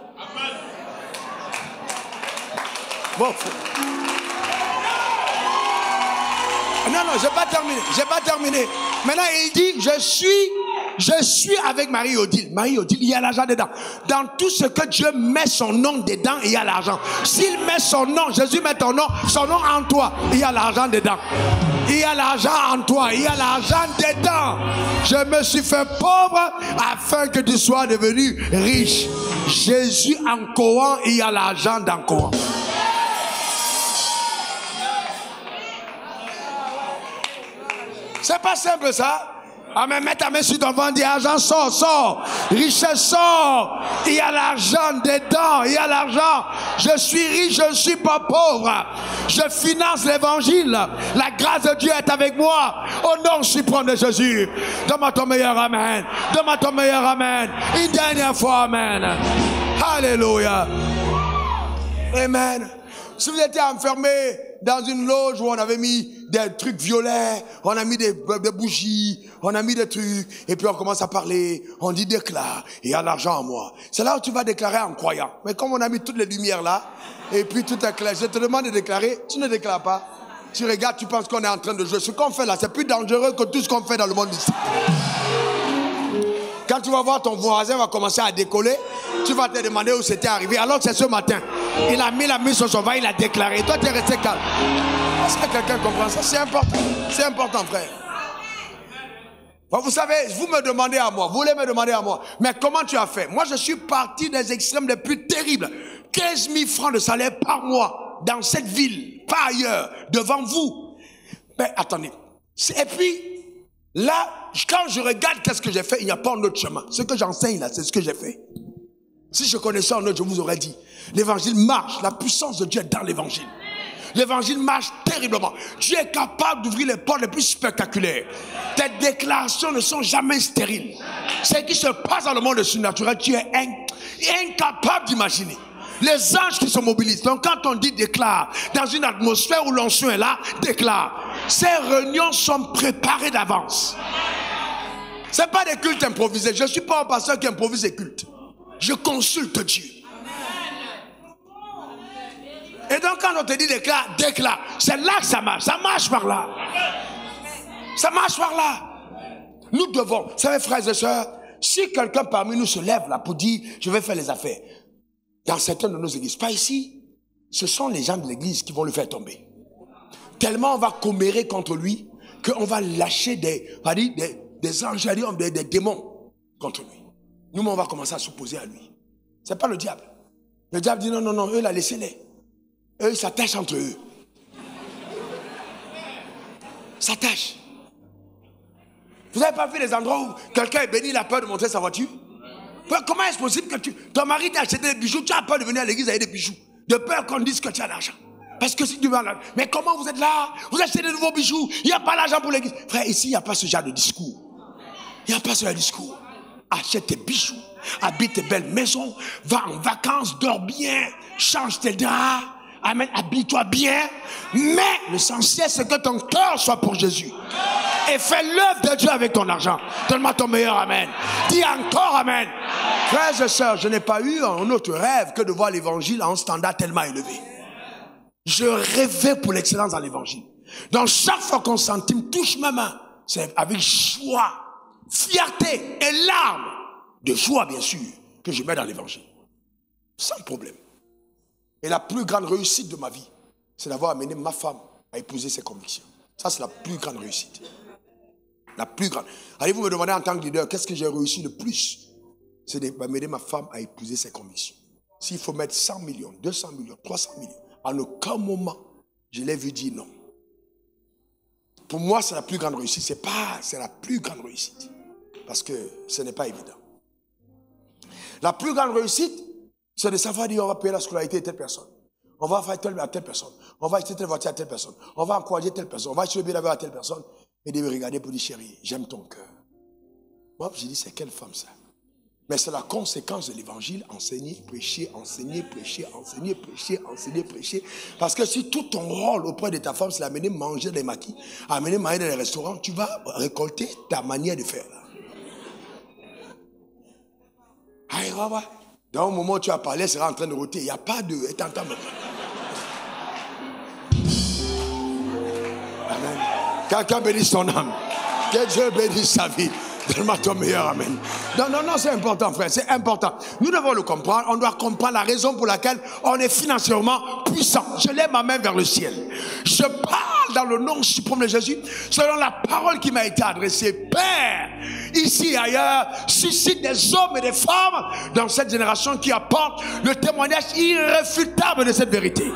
Bon. Non, je n'ai pas terminé. Maintenant, il dit, je suis avec Marie-Odile. Marie-Odile, il y a l'argent dedans. Dans tout ce que Dieu met son nom dedans, il y a l'argent. S'il met son nom, Jésus met son nom en toi, il y a l'argent dedans. Il y a l'argent en toi, il y a l'argent dedans. Je me suis fait pauvre afin que tu sois devenu riche. Jésus en Coran, il y a l'argent dans Coran. C'est pas simple ça. Amen. Mets ta main sur ton ventre, dis argent, sort. Richesse, sort. Il y a l'argent dedans, il y a l'argent. Je suis riche, je ne suis pas pauvre. Je finance l'évangile. La grâce de Dieu est avec moi. Au nom suprême de Jésus. Donne-moi ton meilleur amen. Donne-moi ton meilleur amen. Une dernière fois, amen. Alléluia. Amen. Si vous étiez enfermé dans une loge où on avait mis des trucs violets, on a mis des bougies, on a mis des trucs, et puis on commence à parler, on dit déclare, il y a l'argent en moi. C'est là où tu vas déclarer en croyant. Mais comme on a mis toutes les lumières là, et puis tout est clair, je te demande de déclarer, tu ne déclares pas. Tu regardes, tu penses qu'on est en train de jouer. Ce qu'on fait là, c'est plus dangereux que tout ce qu'on fait dans le monde ici. Quand tu vas voir ton voisin va commencer à décoller, tu vas te demander où c'était arrivé. Alors que c'est ce matin. Il a mis la main sur son ventre, il a déclaré. Toi, tu es resté calme. Est-ce que quelqu'un comprend ça? C'est important. C'est important, frère. Bon, vous savez, vous me demandez à moi. Vous voulez me demander à moi. Mais comment tu as fait? Moi, je suis parti des extrêmes les plus terribles. 15 000 francs de salaire par mois dans cette ville, pas ailleurs, devant vous. Mais attendez. Et puis, là, quand je regarde qu'est-ce que j'ai fait, il n'y a pas un autre chemin. Ce que j'enseigne là, c'est ce que j'ai fait. Si je connaissais un autre, je vous aurais dit. L'évangile marche. La puissance de Dieu est dans l'évangile. L'évangile marche terriblement. Dieu est capable d'ouvrir les portes les plus spectaculaires. Tes déclarations ne sont jamais stériles. Ce qui se passe dans le monde surnaturel, tu es incapable d'imaginer. Les anges qui se mobilisent. Donc quand on dit déclare, dans une atmosphère où l'onction est là, déclare. Ces réunions sont préparées d'avance. Ce n'est pas des cultes improvisés. Je ne suis pas un pasteur qui improvise des cultes. Je consulte Dieu. Et donc quand on te dit déclare, déclare. C'est là que ça marche. Ça marche par là. Ça marche par là. Nous devons, vous savez frères et sœurs, si quelqu'un parmi nous se lève là pour dire je vais faire les affaires, dans certaines de nos églises, pas ici, ce sont les gens de l'église qui vont le faire tomber. Tellement on va commérer contre lui qu'on va lâcher des anges, des démons contre lui. Nous, on va commencer à s'opposer à lui. Ce n'est pas le diable. Le diable dit non, non, non, eux, là, laissez-les. Eux, ils s'attachent entre eux. S'attachent. Vous n'avez pas vu les endroits où quelqu'un est béni, il a peur de montrer sa voiture? Comment est-ce possible que ton mari t'a acheté des bijoux, tu as peur de venir à l'église avec des bijoux? De peur qu'on dise que tu as l'argent. Parce que si tu veux l'argent. Mais comment vous êtes là? Vous achetez des nouveaux bijoux, il n'y a pas l'argent pour l'église. Frère, ici, il n'y a pas ce genre de discours. Il n'y a pas ce genre de discours. Achète tes bijoux, habite tes belles maisons, va en vacances, dors bien, change tes draps, amen, habille-toi bien. Mais l'essentiel, c'est que ton cœur soit pour Jésus. Et fais l'œuvre de Dieu avec ton argent. Donne-moi ton meilleur amen. Dis encore amen. Frères et sœurs, je n'ai pas eu un autre rêve que de voir l'évangile à un standard tellement élevé. Je rêvais pour l'excellence dans l'évangile. Donc chaque fois qu'un centime touche ma main, c'est avec joie, fierté et larmes de joie, bien sûr, que je mets dans l'évangile. Sans problème. Et la plus grande réussite de ma vie, c'est d'avoir amené ma femme à épouser ses convictions. Ça, c'est la plus grande réussite. La plus grande. Allez-vous me demander en tant que leader, qu'est-ce que j'ai réussi le plus? C'est d'amener ma femme à épouser ses convictions. S'il faut mettre 100 millions, 200 millions, 300 millions, en aucun moment, je l'ai vu dire non. Pour moi, c'est la plus grande réussite. C'est la plus grande réussite. Parce que ce n'est pas évident. La plus grande réussite, c'est de savoir dire on va payer la scolarité de telle personne. On va faire telle à telle personne. On va acheter telle voiture à telle personne. On va encourager telle personne. On va acheter le billet d'avion à telle personne. Et de me regarder pour dire chérie, j'aime ton cœur. Moi, j'ai dit c'est quelle femme ça? Mais c'est la conséquence de l'évangile, enseigner, prêcher, enseigner, prêcher, enseigner, prêcher, enseigner, prêcher. Parce que si tout ton rôle auprès de ta femme, c'est d'amener manger des maquis, amener manger dans les restaurants, tu vas récolter ta manière de faire. Aïe, ouais. Dans le moment où tu as parlé, elle sera en train de rôter. Il n'y a pas de... Et t'entends maintenant. Amen. Quelqu'un bénisse ton âme. Que Dieu bénisse sa vie. Donne-moi ton meilleur amen. Non, non, non, c'est important, frère, c'est important. Nous devons le comprendre. On doit comprendre la raison pour laquelle on est financièrement puissant. Je lève ma main vers le ciel. Je parle dans le nom suprême de Jésus, selon la parole qui m'a été adressée. Père, ici et ailleurs, suscite des hommes et des femmes dans cette génération qui apportent le témoignage irréfutable de cette vérité.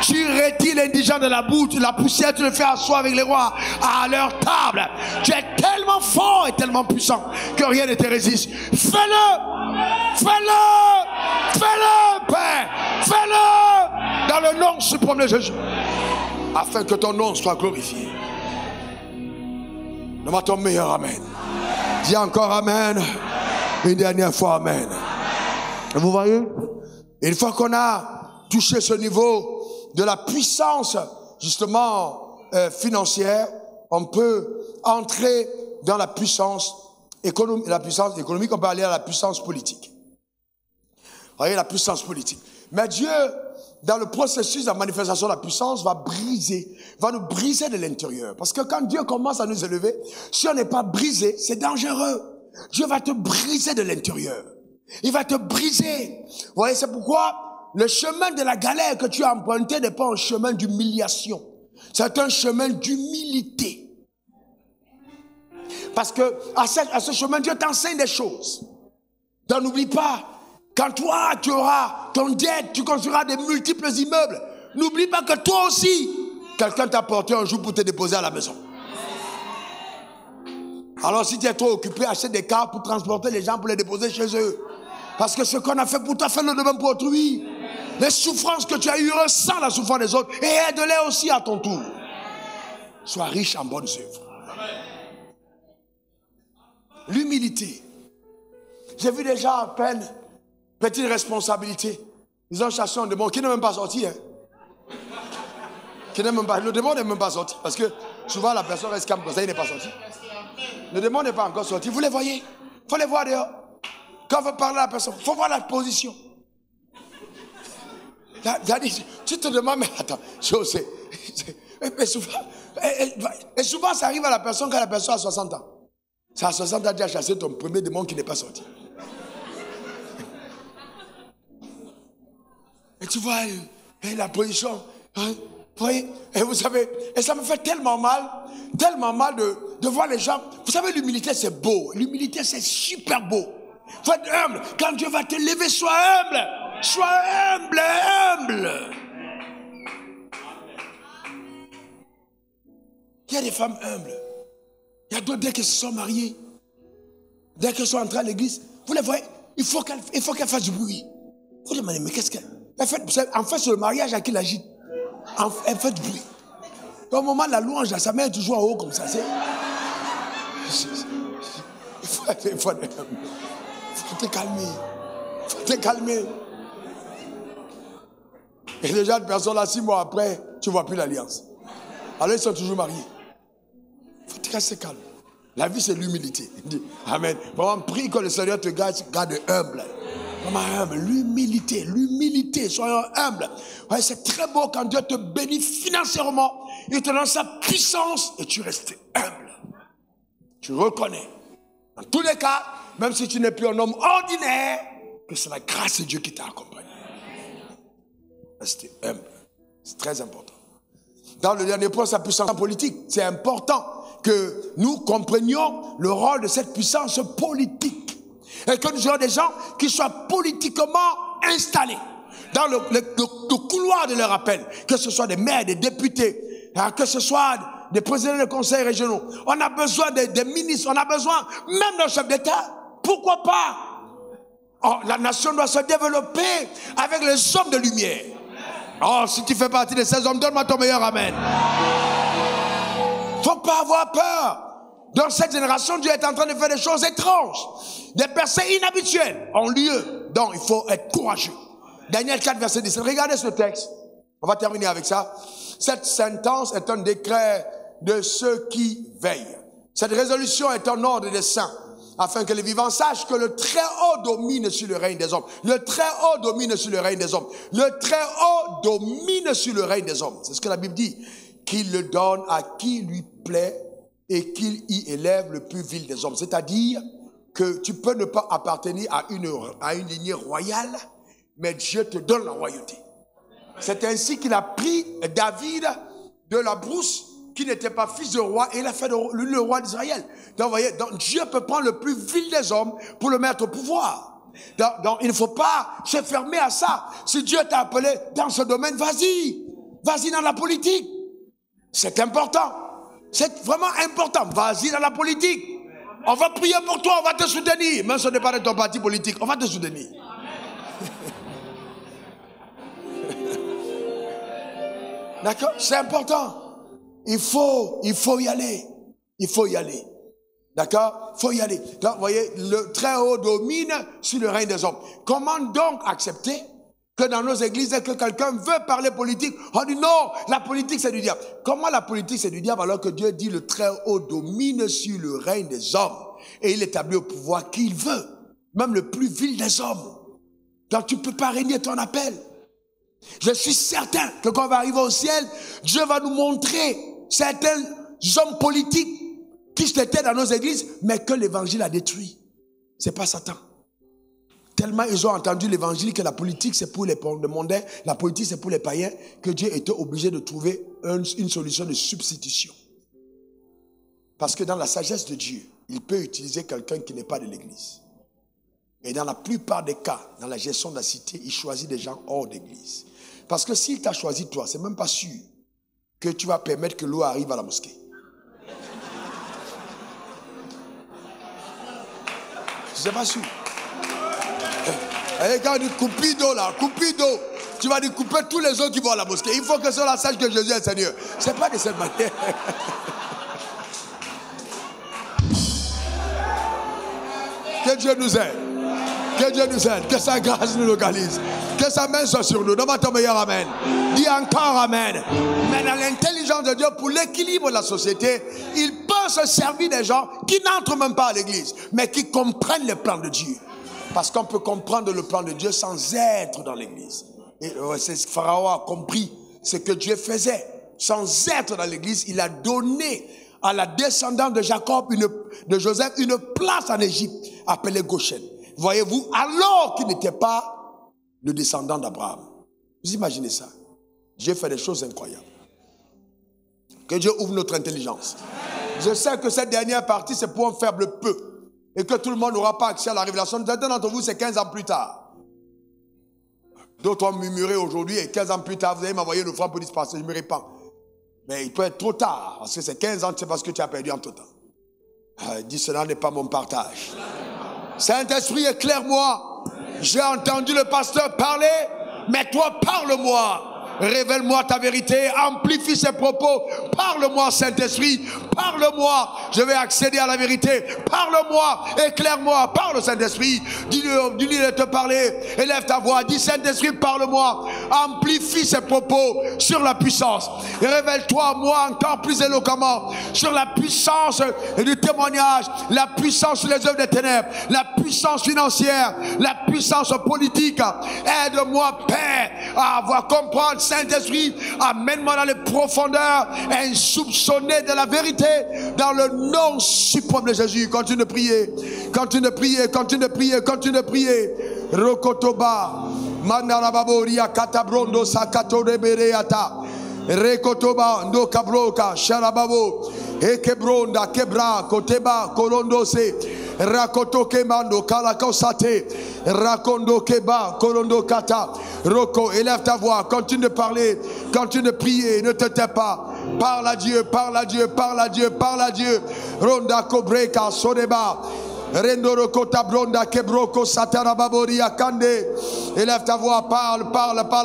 Tu retires l'indigent de la boue, la poussière, tu le fais asseoir avec les rois à leur table. Tu es tellement fort et tellement puissant que rien ne te résiste. Fais-le, fais-le, fais-le, Père, fais-le dans le nom suprême de Jésus, afin que ton nom soit glorifié. Donne-moi ton meilleur amen. Dis encore amen. Une dernière fois amen. Vous voyez? Une fois qu'on a touché ce niveau de la puissance justement financière, on peut entrer dans la puissance économique. La puissance économique, on peut aller à la puissance politique. Vous voyez, la puissance politique. Mais Dieu, dans le processus de la manifestation de la puissance, va nous briser de l'intérieur. Parce que quand Dieu commence à nous élever, si on n'est pas brisé, c'est dangereux. Dieu va te briser de l'intérieur. Il va te briser. Vous voyez, c'est pourquoi le chemin de la galère que tu as emprunté n'est pas un chemin d'humiliation. C'est un chemin d'humilité. Parce que à ce chemin, Dieu t'enseigne des choses. Donc n'oublie pas, quand toi tu auras ton dette, tu construiras des multiples immeubles. N'oublie pas que toi aussi, quelqu'un t'a porté un jour pour te déposer à la maison. Alors si tu es trop occupé, achète des cars pour transporter les gens pour les déposer chez eux. Parce que ce qu'on a fait pour toi, fais-le de même pour autrui. Les souffrances que tu as eues, ressens la souffrance des autres et aide-les aussi à ton tour. Sois riche en bonnes œuvres. L'humilité. J'ai vu des gens à peine, petite responsabilité. Ils ont chassé un démon qui n'est même pas sorti. Hein. Qui n'est même pas, le démon n'est même pas sorti. Parce que souvent la personne reste calme comme ça, il n'est pas sorti. Le démon n'est pas encore sorti. Vous les voyez? Il faut les voir dehors. Quand on veut parler à la personne, il faut voir la position. Tu te demandes, mais attends, je sais. Et souvent, ça arrive à la personne quand la personne a 60 ans. C'est à 60 ans que tu as chassé ton premier démon qui n'est pas sorti. Et tu vois, la position. Hein, vous voyez, et vous savez, et ça me fait tellement mal de voir les gens. Vous savez, l'humilité, c'est beau. L'humilité, c'est super beau. Il faut être humble. Quand Dieu va te lever, sois humble. Sois humble, humble. Il y a des femmes humbles. Il y a d'autres, dès qu'elles se sont mariées, dès qu'elles sont entrées à l'église, vous les voyez, il faut qu'elles fassent du bruit. Vous demandez, mais qu'est-ce qu'elle fait? En fait, c'est le mariage à qui l'agite. Elle fait du bruit. Au moment de la louange, là, sa mère est toujours en haut comme ça. Il faut te calmer. Il faut te calmer. Et déjà, une personne là, 6 mois après, tu ne vois plus l'alliance. Alors, ils sont toujours mariés. Il faut te rester calme. La vie, c'est l'humilité. Amen. Vraiment, prie que le Seigneur te garde humble. Vraiment humble. L'humilité. Soyons humbles. Ouais, c'est très beau quand Dieu te bénit financièrement. Il te donne sa puissance et tu restes humble. Tu reconnais. Dans tous les cas, même si tu n'es plus un homme ordinaire, que c'est la grâce de Dieu qui t'a accompagné. Restez humble. C'est très important. Dans le dernier point, sa puissance politique. C'est important que nous comprenions le rôle de cette puissance politique. Et que nous ayons des gens qui soient politiquement installés dans le couloir de leur appel. Que ce soit des maires, des députés, que ce soit des présidents de conseils régionaux. On a besoin des ministres, on a besoin même d'un chef d'État. Pourquoi pas? Oh, la nation doit se développer avec les hommes de lumière. Oh, si tu fais partie de ces hommes, donne-moi ton meilleur amen. Faut pas avoir peur. Dans cette génération, Dieu est en train de faire des choses étranges. Des percées inhabituelles ont lieu. Donc, il faut être courageux. Daniel 4, verset 17. Regardez ce texte. On va terminer avec ça. Cette sentence est un décret de ceux qui veillent. Cette résolution est un ordre des saints, afin que les vivants sachent que le Très-Haut domine sur le règne des hommes. Le Très-Haut domine sur le règne des hommes. Le Très-Haut domine sur le règne des hommes. C'est ce que la Bible dit. Qu'il le donne à qui lui plaît et qu'il y élève le plus vil des hommes. C'est-à-dire que tu peux ne pas appartenir à une lignée royale, mais Dieu te donne la royauté. C'est ainsi qu'il a pris David de la brousse, qui n'était pas fils de roi, et il a fait de lui le roi d'Israël. Donc, vous voyez, Dieu peut prendre le plus vil des hommes pour le mettre au pouvoir. Donc il ne faut pas se fermer à ça. Si Dieu t'a appelé dans ce domaine, vas-y. Vas-y dans la politique. C'est important. C'est vraiment important. Vas-y dans la politique. On va prier pour toi, on va te soutenir. Même si ce n'est pas de ton parti politique, on va te soutenir. D'accord? C'est important. Il faut y aller. Il faut y aller. D'accord? Il faut y aller. Donc, vous voyez, le Très-Haut domine sur le règne des hommes. Comment donc accepter que dans nos églises, dès que quelqu'un veut parler politique, on dit non, la politique c'est du diable. Comment la politique c'est du diable alors que Dieu dit le Très-Haut domine sur le règne des hommes et il établit au pouvoir qui il veut, même le plus vil des hommes. Donc tu ne peux pas régner ton appel. Je suis certain que quand on va arriver au ciel, Dieu va nous montrer certains hommes politiques qui étaient dans nos églises, mais que l'évangile a détruit. C'est pas Satan. Tellement ils ont entendu l'évangile que la politique c'est pour les mondains, la politique c'est pour les païens, que Dieu était obligé de trouver une solution de substitution. Parce que dans la sagesse de Dieu, il peut utiliser quelqu'un qui n'est pas de l'église. Et dans la plupart des cas, dans la gestion de la cité, il choisit des gens hors d'église. Parce que s'il t'a choisi toi, c'est même pas sûr que tu vas permettre que l'eau arrive à la mosquée. C'est pas sûr. Et quand il dit coupido là, coupido, tu vas dire couper tous les autres qui vont à la mosquée. Il faut que cela sache que Jésus est Seigneur. C'est pas de cette manière. Que Dieu nous aide. Que Dieu nous aide. Que sa grâce nous localise. Que sa main soit sur nous. Donne-moi ton meilleur amen. Dis encore amen. Mais dans l'intelligence de Dieu, pour l'équilibre de la société, il peut se servir des gens qui n'entrent même pas à l'église, mais qui comprennent le plan de Dieu. Parce qu'on peut comprendre le plan de Dieu sans être dans l'église. Et c'est ce que Pharaon a compris, ce que Dieu faisait. Sans être dans l'église, il a donné à la descendance de Jacob, de Joseph, une place en Égypte, appelée Goshen. Voyez-vous, alors qu'il n'était pas le descendant d'Abraham. Vous imaginez ça? Dieu fait des choses incroyables. Que Dieu ouvre notre intelligence. Je sais que cette dernière partie, c'est pour un faible peu. Et que tout le monde n'aura pas accès à la révélation. Certains d'entre vous, c'est 15 ans plus tard. D'autres ont murmuré aujourd'hui et 15 ans plus tard, vous allez m'envoyer le franc pour dispenser, je me répands. Mais il peut être trop tard, parce que c'est 15 ans, c'est parce que tu as perdu en tout temps. Dis, cela n'est pas mon partage. Saint-Esprit, éclaire-moi. J'ai entendu le pasteur parler, mais toi, parle-moi. Révèle-moi ta vérité, amplifie ses propos. Parle-moi, Saint-Esprit, parle-moi. Je vais accéder à la vérité. Parle-moi, éclaire-moi. Parle, Saint-Esprit. Dis-lui de te parler. Élève ta voix. Dis, Saint-Esprit, parle-moi. Amplifie ses propos sur la puissance. Et révèle-toi, moi, encore plus éloquemment, sur la puissance du témoignage, la puissance sur les œuvres des ténèbres, la puissance financière, la puissance politique. Aide-moi, Père, à avoir comprendre. Saint-Esprit, amène-moi dans les profondeurs insoupçonnées de la vérité, dans le nom suprême de Jésus. Continue de prier, continue de prier, continue de prier, continue de prier. Rokotoba, Manarababoria, Katabrondo, Sakato Rebereata, Rekotoba, Ndo Kabroka, Sharababo, Ekebronda, Kebra, Koteba, Kolondose, Rakoto Kemando, Kalakosate, Rakondo Keba, Kolondo Kata, Roko, élève ta voix, continue de parler, continue de prier, ne te tais pas. Parle à Dieu, parle à Dieu, parle à Dieu, parle à Dieu. Ronda Kobreka, Sodeba. Rendoroko Tabronda Kebroko Satarababoria Kande. Élève ta voix, parle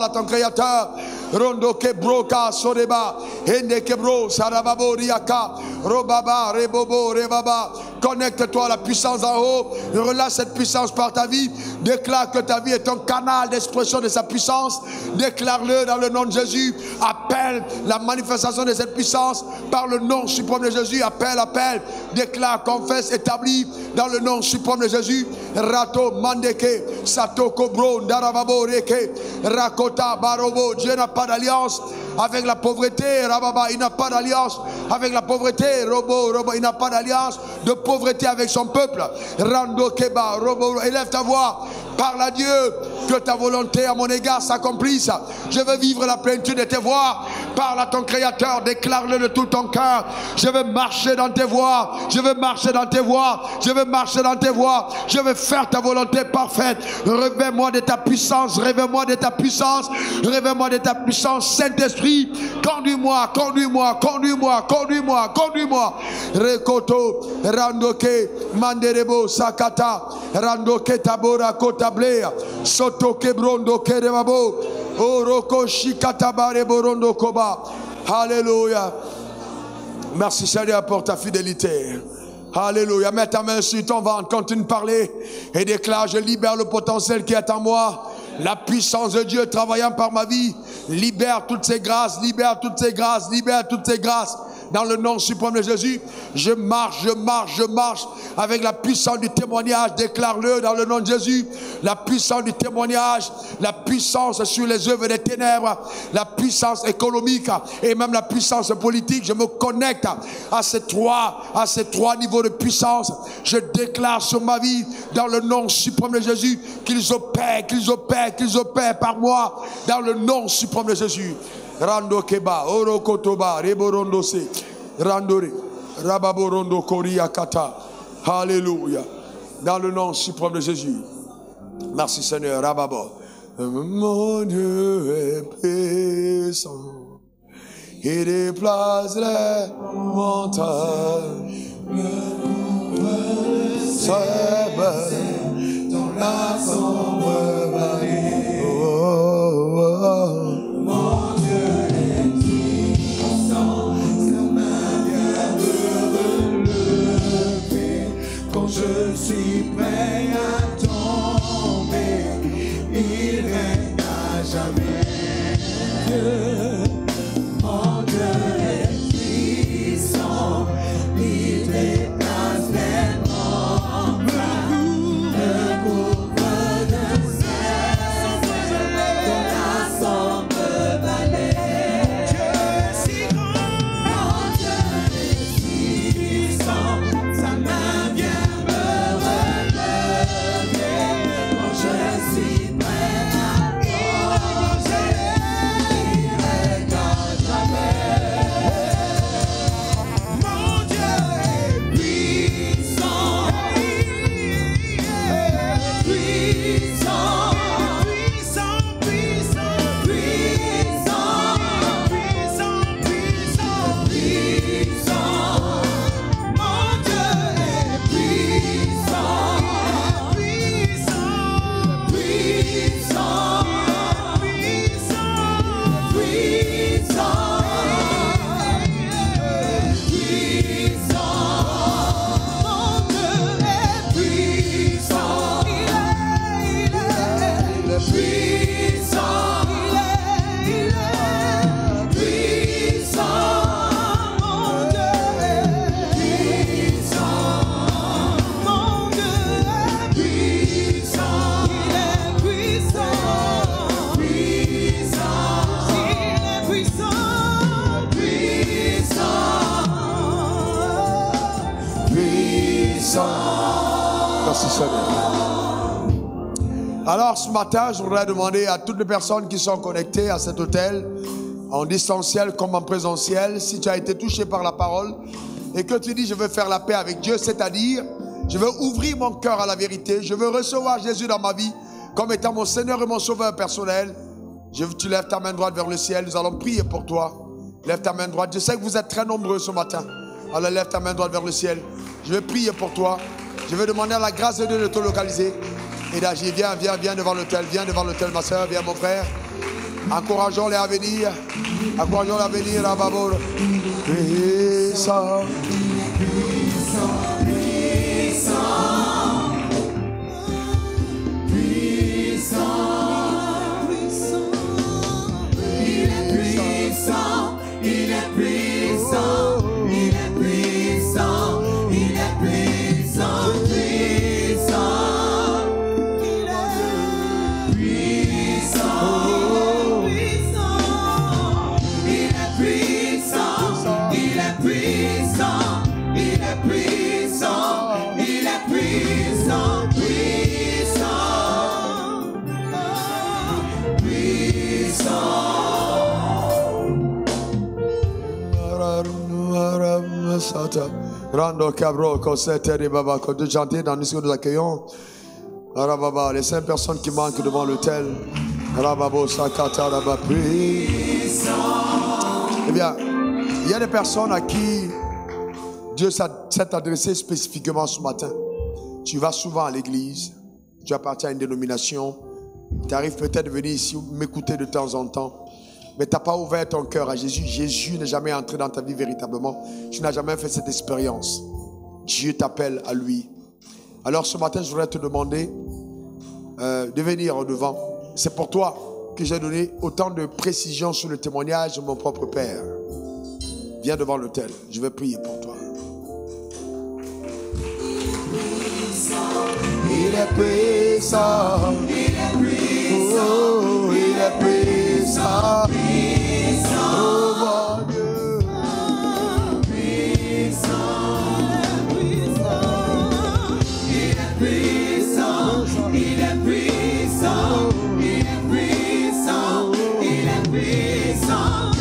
à ton Créateur. Rondo Kebroka Sodeba. Hende Kebro Sarababoriaka. Robaba, Rebobo, Rebaba. Connecte-toi à la puissance en haut. Relâche cette puissance par ta vie. Déclare que ta vie est un canal d'expression de sa puissance. Déclare-le dans le nom de Jésus. Appelle la manifestation de cette puissance par le nom suprême de Jésus. Appelle. Déclare, confesse, établis dans le nom suprême de Jésus. Rato Mandeke, Sato Kobro, Darababo Reke, Rakota Barobo. Dieu n'a pas d'alliance avec la pauvreté. Rababa, il n'a pas d'alliance avec la pauvreté. Robo, il n'a pas d'alliance de pauvreté avec son peuple. Rando Keba, Robo, élève ta voix. Parle à Dieu, que ta volonté à mon égard s'accomplisse. Je veux vivre la plénitude de tes voies. Parle à ton Créateur, déclare-le de tout ton cœur. Je veux marcher dans tes voies. Je veux marcher dans tes voies. Je veux marcher dans tes voies. Je veux faire ta volonté parfaite. Révèle-moi de ta puissance. Révèle-moi de ta puissance. Révèle-moi de ta puissance. Saint-Esprit, conduis-moi, conduis-moi, conduis-moi, conduis-moi, conduis-moi. Rekoto, Randoke, Manderebo, Sakata, Randoke, Tabora, Kota. Soto Kebrondo Kerebabo Oroko Shikatabare Borondo Koba. Alléluia. Merci Seigneur pour ta fidélité. Alléluia. Mets ta main sur ton ventre, continue de parler et déclare: je libère le potentiel qui est en moi. La puissance de Dieu travaillant par ma vie. Libère toutes ces grâces, libère toutes ces grâces, libère toutes ces grâces. Dans le nom suprême de Jésus, je marche avec la puissance du témoignage. Déclare-le dans le nom de Jésus. La puissance du témoignage, la puissance sur les œuvres des ténèbres, la puissance économique et même la puissance politique. Je me connecte à ces trois niveaux de puissance. Je déclare sur ma vie, dans le nom suprême de Jésus, qu'ils opèrent par moi, dans le nom suprême de Jésus. Rando Keba, Oro Kotoba, Reborondo Se, Randore, Rababorondo Koria Kata. Alléluia. Dans le nom suprême de Jésus. Merci Seigneur. Rababo. Mon Dieu est puissant. Il déplace les montagnes. C'est bon. ta sombre vallée. Mon Dieu est puissant, sa main vient me relever. Quand je suis prêt à tomber, il règne à jamais. Mon Dieu est puissant, il déplace les montagnes, le couvre de sel, de la sombre vallée. Dieu est si grand, mon Dieu est puissant, sa main vient me relever. Quand je suis prêt à tomber, il règne à jamais. Mon Dieu est puissant, puissant, puissant, puissant, puissant, puissant, puissant. Mon Dieu est puissant, puissant, puissant, puissant, Merci Seigneur. Alors ce matin, je voudrais demander à toutes les personnes qui sont connectées à cet hôtel, en distanciel comme en présentiel, si tu as été touché par la parole et que tu dis je veux faire la paix avec Dieu, c'est-à-dire je veux ouvrir mon cœur à la vérité, je veux recevoir Jésus dans ma vie comme étant mon Seigneur et mon Sauveur personnel. Tu lèves ta main droite vers le ciel, nous allons prier pour toi. Lève ta main droite, je sais que vous êtes très nombreux ce matin. Alors lève ta main droite vers le ciel. Je vais prier pour toi. Je vais demander à la grâce de Dieu de te localiser et d'agir. Viens devant l'autel. Viens devant l'autel, ma soeur. Viens, mon frère. Encourageons-les à venir. Encourageons-les à venir à Babor. Puissant. Rando Cabro, Cosette et Baba, de chanter dans nous nous accueillons. Rababa, les 5 personnes qui manquent devant l'autel. Rababo, Sakata, Rabapri. Eh bien, il y a des personnes à qui Dieu s'est adressé spécifiquement ce matin. Tu vas souvent à l'église, tu appartiens à une dénomination, tu arrives peut-être à venir ici m'écouter de temps en temps. Mais tu n'as pas ouvert ton cœur à Jésus. Jésus n'est jamais entré dans ta vie véritablement. Tu n'as jamais fait cette expérience. Dieu t'appelle à lui. Alors ce matin, je voudrais te demander de venir en devant. C'est pour toi que j'ai donné autant de précisions sur le témoignage de mon propre Père. Viens devant l'autel. Je vais prier pour toi. Il est puissant. Il est puissant. Oh, il est puissant. Oh mon Dieu. Puissant. Il est puissant. Il est puissant. Il est puissant. Il est puissant.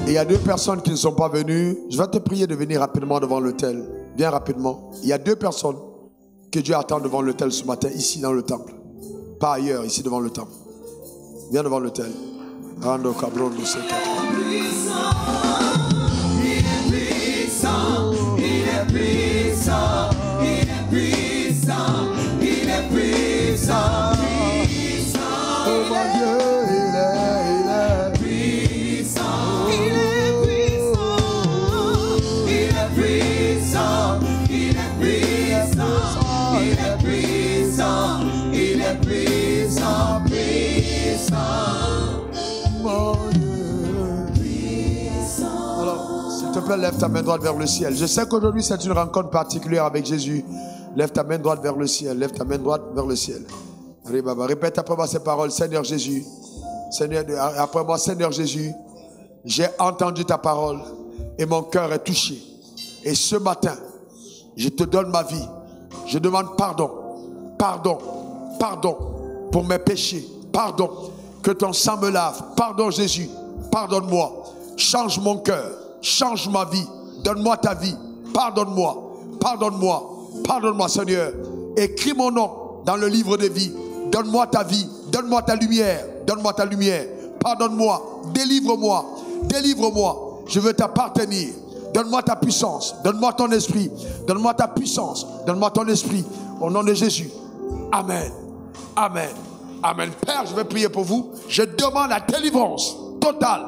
Il y a 2 personnes qui ne sont pas venues. Je vais te prier de venir rapidement devant l'autel. Viens rapidement. Il y a 2 personnes que Dieu attend devant l'autel ce matin, ici dans le temple. Pas ailleurs, ici devant le temple. Viens devant l'autel. Rando Cabron de Dieu, il est puissant. Il est puissant. Il est puissant. Il est puissant. Il est puissant. Il est puissant. mon Dieu. Alors, s'il te plaît, lève ta main droite vers le ciel. Je sais qu'aujourd'hui, c'est une rencontre particulière avec Jésus. Lève ta main droite vers le ciel. Lève ta main droite vers le ciel. Répète après moi ces paroles. Seigneur Jésus. Seigneur, après moi, Seigneur Jésus. J'ai entendu ta parole et mon cœur est touché. Et ce matin, je te donne ma vie. Je demande pardon. Pardon. Pardon pour mes péchés. Pardon. Que ton sang me lave. Pardon Jésus. Pardonne-moi. Change mon cœur. Change ma vie. Donne-moi ta vie. Pardonne-moi. Pardonne-moi. Pardonne-moi Seigneur. Écris mon nom dans le livre de vie. Donne-moi ta vie. Donne-moi ta lumière. Donne-moi ta lumière. Pardonne-moi. Délivre-moi. Délivre-moi. Je veux t'appartenir. Donne-moi ta puissance. Donne-moi ton esprit. Donne-moi ta puissance. Donne-moi ton esprit. Au nom de Jésus. Amen. Amen. Amen. Père, je vais prier pour vous. Je demande la délivrance totale.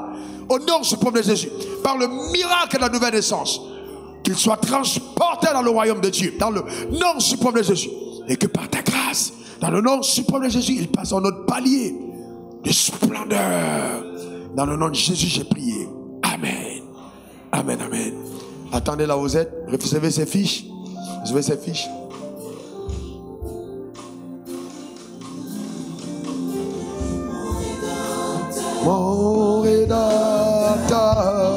Au nom suprême de Jésus. Par le miracle de la nouvelle naissance. Qu'il soit transporté dans le royaume de Dieu. Dans le nom suprême de Jésus. Et que par ta grâce, dans le nom suprême de Jésus, il passe en notre palier de splendeur. Dans le nom de Jésus, j'ai prié. Amen. Amen, amen. Attendez là où vous êtes. Recevez ces fiches. Recevez ces fiches. Mon Rédempteur.